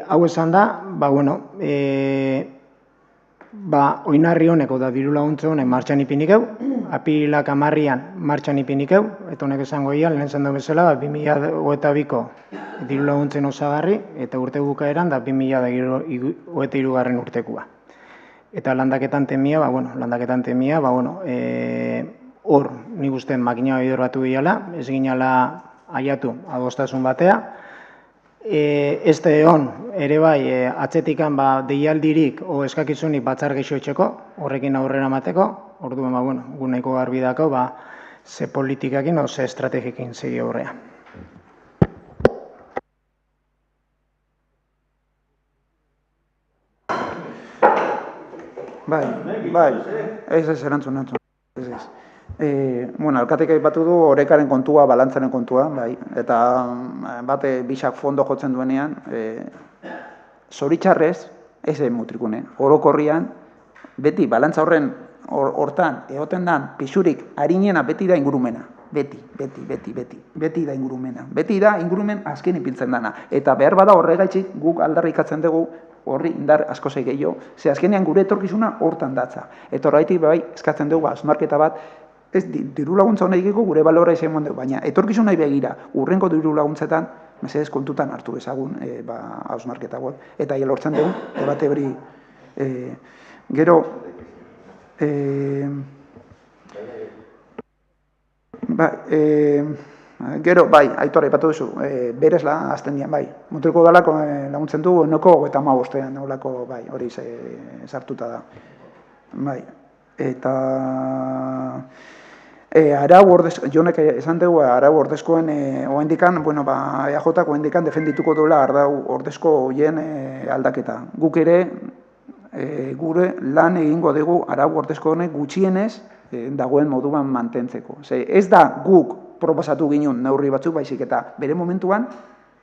Hau esan da, oinarri honeko da diru laguntza honen martxan ipinikeu, apilak 10an martxan ipinikeu, eta honek esango ia, lehen zendu bezala, 2022ko diru laguntzen osagarri, eta urte bukaeran da 2023 urtekua. Eta landaketan temia, hor, nik uste makina bidoratu gehiala, ez ginala aiatu adostasun batea. Ez da egon, ere bai, atzetikan deialdirik o eskakizunik batzar geixo etxeko, horrekin aurrera mateko, orduen, gu nahiko garbi dako, ze politikakin o ze estrategikin segi horrea. Ez, erantzun. Ez. Bueno, alkatek aipatu du orekaren kontua, balantzaren kontua, bai, eta bate bisak fondo jotzen duenean, zoritxarrez, ez mutrikune, orokorrian, beti, balantza hortan, egoten dan, pisurik harinena beti da ingurumena. Beti da ingurumena. Beti da ingurumen azken ipintzen dana. Eta behar bada horregaitzik guk aldarrikatzen dugu horri indar asko gehiago, ze azkenean gure etorkizuna hortan datza. Eta horregatik bai eskatzen dugu hausnarketa bat, ez diru laguntza honekiko gure balora izan dugu, baina etorkizun nahi begira, urrenko diru laguntzetan, mesedez kontutan hartu ezagun hausnarketa bat. Eta lortzen dugu, debate hori gero, gero, bai, Aitor aipatu duzu, beresla azten dian, bai. Mutriko dalako laguntzen du, enoko 35ean, nolako, bai, hori sartuta da. Bai, eta Jonek esan dugu, arau ordezkoen oendikan, bueno, EAJak oendikan defendituko duela arau ordezko hoien aldaketa. Guk ere, gure lan egingo dugu arau ordezko honek gutxienez dagoen moduan mantentzeko. Ez da guk proposatu ginen neurri batzuk, baizik eta bere momentuan,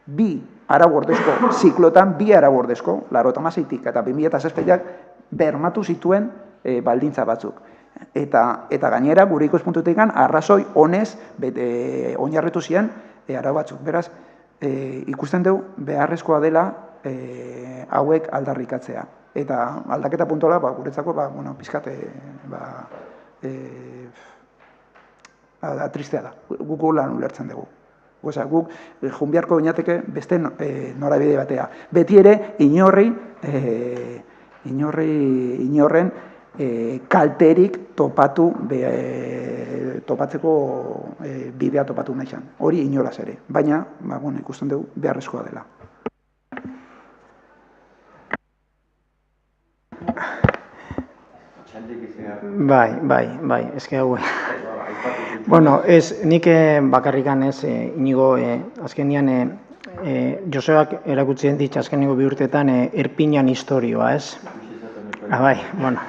bi arau ordezko ziklotan, bi arau ordezko, 1986tik eta 2006ak bermatu zituen baldintza batzuk. Eta gainera, gure ikuspuntutik arrazoi honez oinarritu ziren arau batzuk. Beraz, ikusten dugu beharrezkoa dela hauek aldarrikatzea. Eta aldaketa puntuala, guretzako, pizkat, tristea da. Guk lan ulertzen dugu. Guk junbiarko inateke beste norabide batea. Beti ere, inorren kalterik topatzeko bidea topatu nahi zan. Hori inolaz ere. Baina, ikusten dugu beharrezkoa dela. Bai, eske hau. Bueno, nik bakarrikan ez, Inigo, azkenian, Josebak erakutzen dit azkeniko bi urtetan erpinan historioa, ez? Bai, bueno,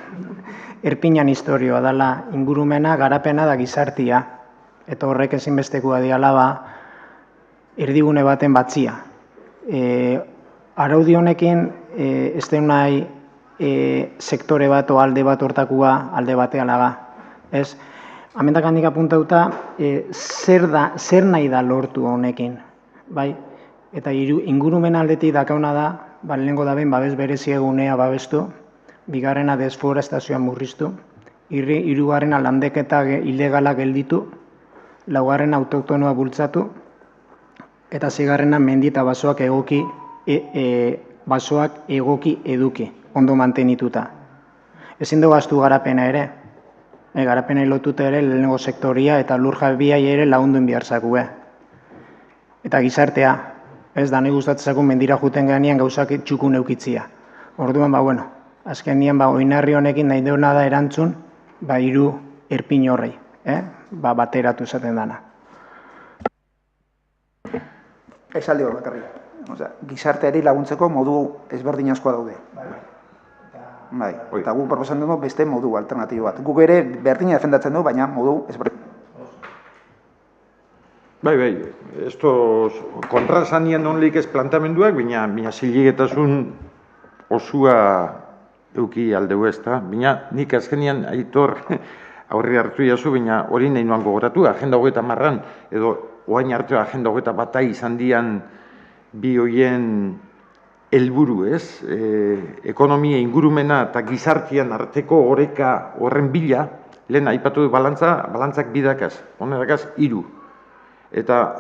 erpinan historioa dela ingurumena, garapena da gizartia, eta horrek ezinbestekoa diala erdigune baten batzia. Araudi honekin, ez den nahi sektore bat o alde bat hortakua alde batean laga. Ez? Amendak handik apuntauta, zer nahi da lortu honekin. Bai? Eta ingurumen aldetik dakauna da, lehenengo da ben babes berezi egunea babestu, bigarrena desforestazioa murriztu, hirugarrena landeketa ilegala gelditu, laugarrena autoktonoa bultzatu, eta zigarrena mendi eta basoak egoki eduki, ondo mantenituta. Ezin dugu astu garapena ere, garapena lotuta ere lehenengo sektoria eta lur jabiai ere launduen biharzakue. Eta gizartea, ez da nahi gustatzeko mendira juten ganean gauzak txukun eukitzia. Orduan, azkenian oinarri honekin nahi deuna da erantzun, hiru erpin horrei, bateratu esaten dana. Esaldi hor bakarri. Gizarteari laguntzeko modu ezberdin askoa daude. Bai, eta guk proposatzen dugu beste modu alternatibo bat. Guk ere berdina defendatzen dugu, baina modu ezberdin. Bai, estos kontrasanian onlik ez plantamenduak, baina zilegetasun osua euki aldeu ez da. Baina nik azkenian Aitor aurri hartu jazu, baina hori nahi noan gogoratu, Agenda 30 edo oain arte Agenda 21 izan dian bi hoien helburu, ez? Ekonomia ingurumena eta gizartian arteko oreka horren bila, lehen aipatu du balantzak bidakaz, honerakaz 3. Eta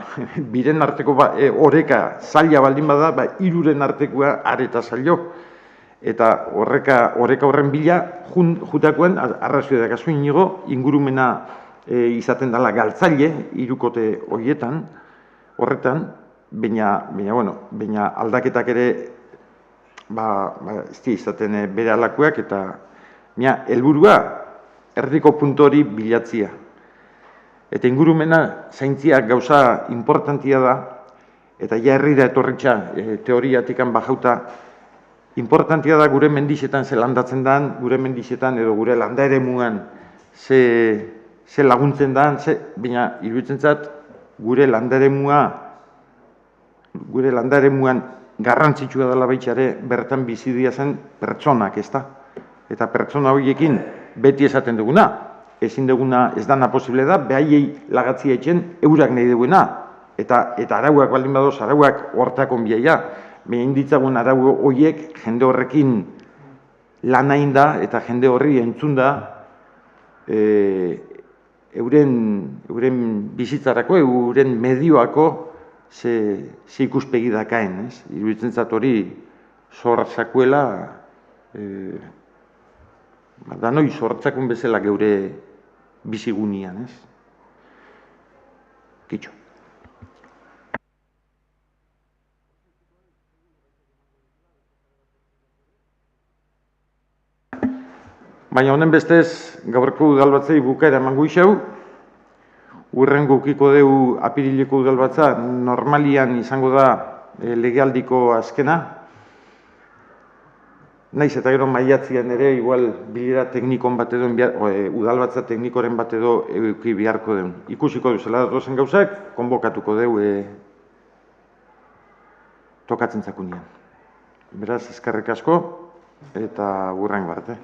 biren arteko oreka zaila baldin bada, 3 artekoa areta zailo. Eta oreka horren bila, jutakoen, arrazio dakazu Inigo, ingurumena izaten dela galtzaile, 3 horietan, horretan, baina aldaketak ere ez izaten bere alakoak, eta helburua erdiko puntu hori bilatzia. Eta ingurumena zaintziak gauza importantia da, eta ja herri da etorritxa teoriatikan bajauta, importantia da gure mendixetan ze landatzen dan, gure mendixetan edo gure landa eremuan ze laguntzen dan, baina iruditzen zat gure landa eremuan garrantzitsua dela baitxare bertan bizidia zen pertsonak, ezta? Eta pertsona horiekin beti esaten duguna, ezin duguna ez dana posible da, behaiei lagatzia etxen eurak nahi duguna. Eta arauak baldin badoz, arauak hortakon biaia. Behin ditzagun arau horiek jende horrekin lan hain da eta jende horri entzun da euren bizitzarako, euren medioako ze ikuspegi dakaen, ez? Iruditzen zat hori zortzakuela, danoi zortzakun bezala geure bizigunian, ez? Kitxo. Baina honen bestez, gaurko udalbatzei bukaera emango isau, urrengo ukiko deu apirileko udalbatza, normalian izango da legealdiko azkena. Naiz eta gero maiatzian ere, igual bilera teknikon bat edo, udalbatza teknikoren bat edo euki biharko deun. Ikusiko duzela datozen gauzak, konbokatuko deu tokatzen zakunean. Beraz, eskerrik asko eta urrengo arte.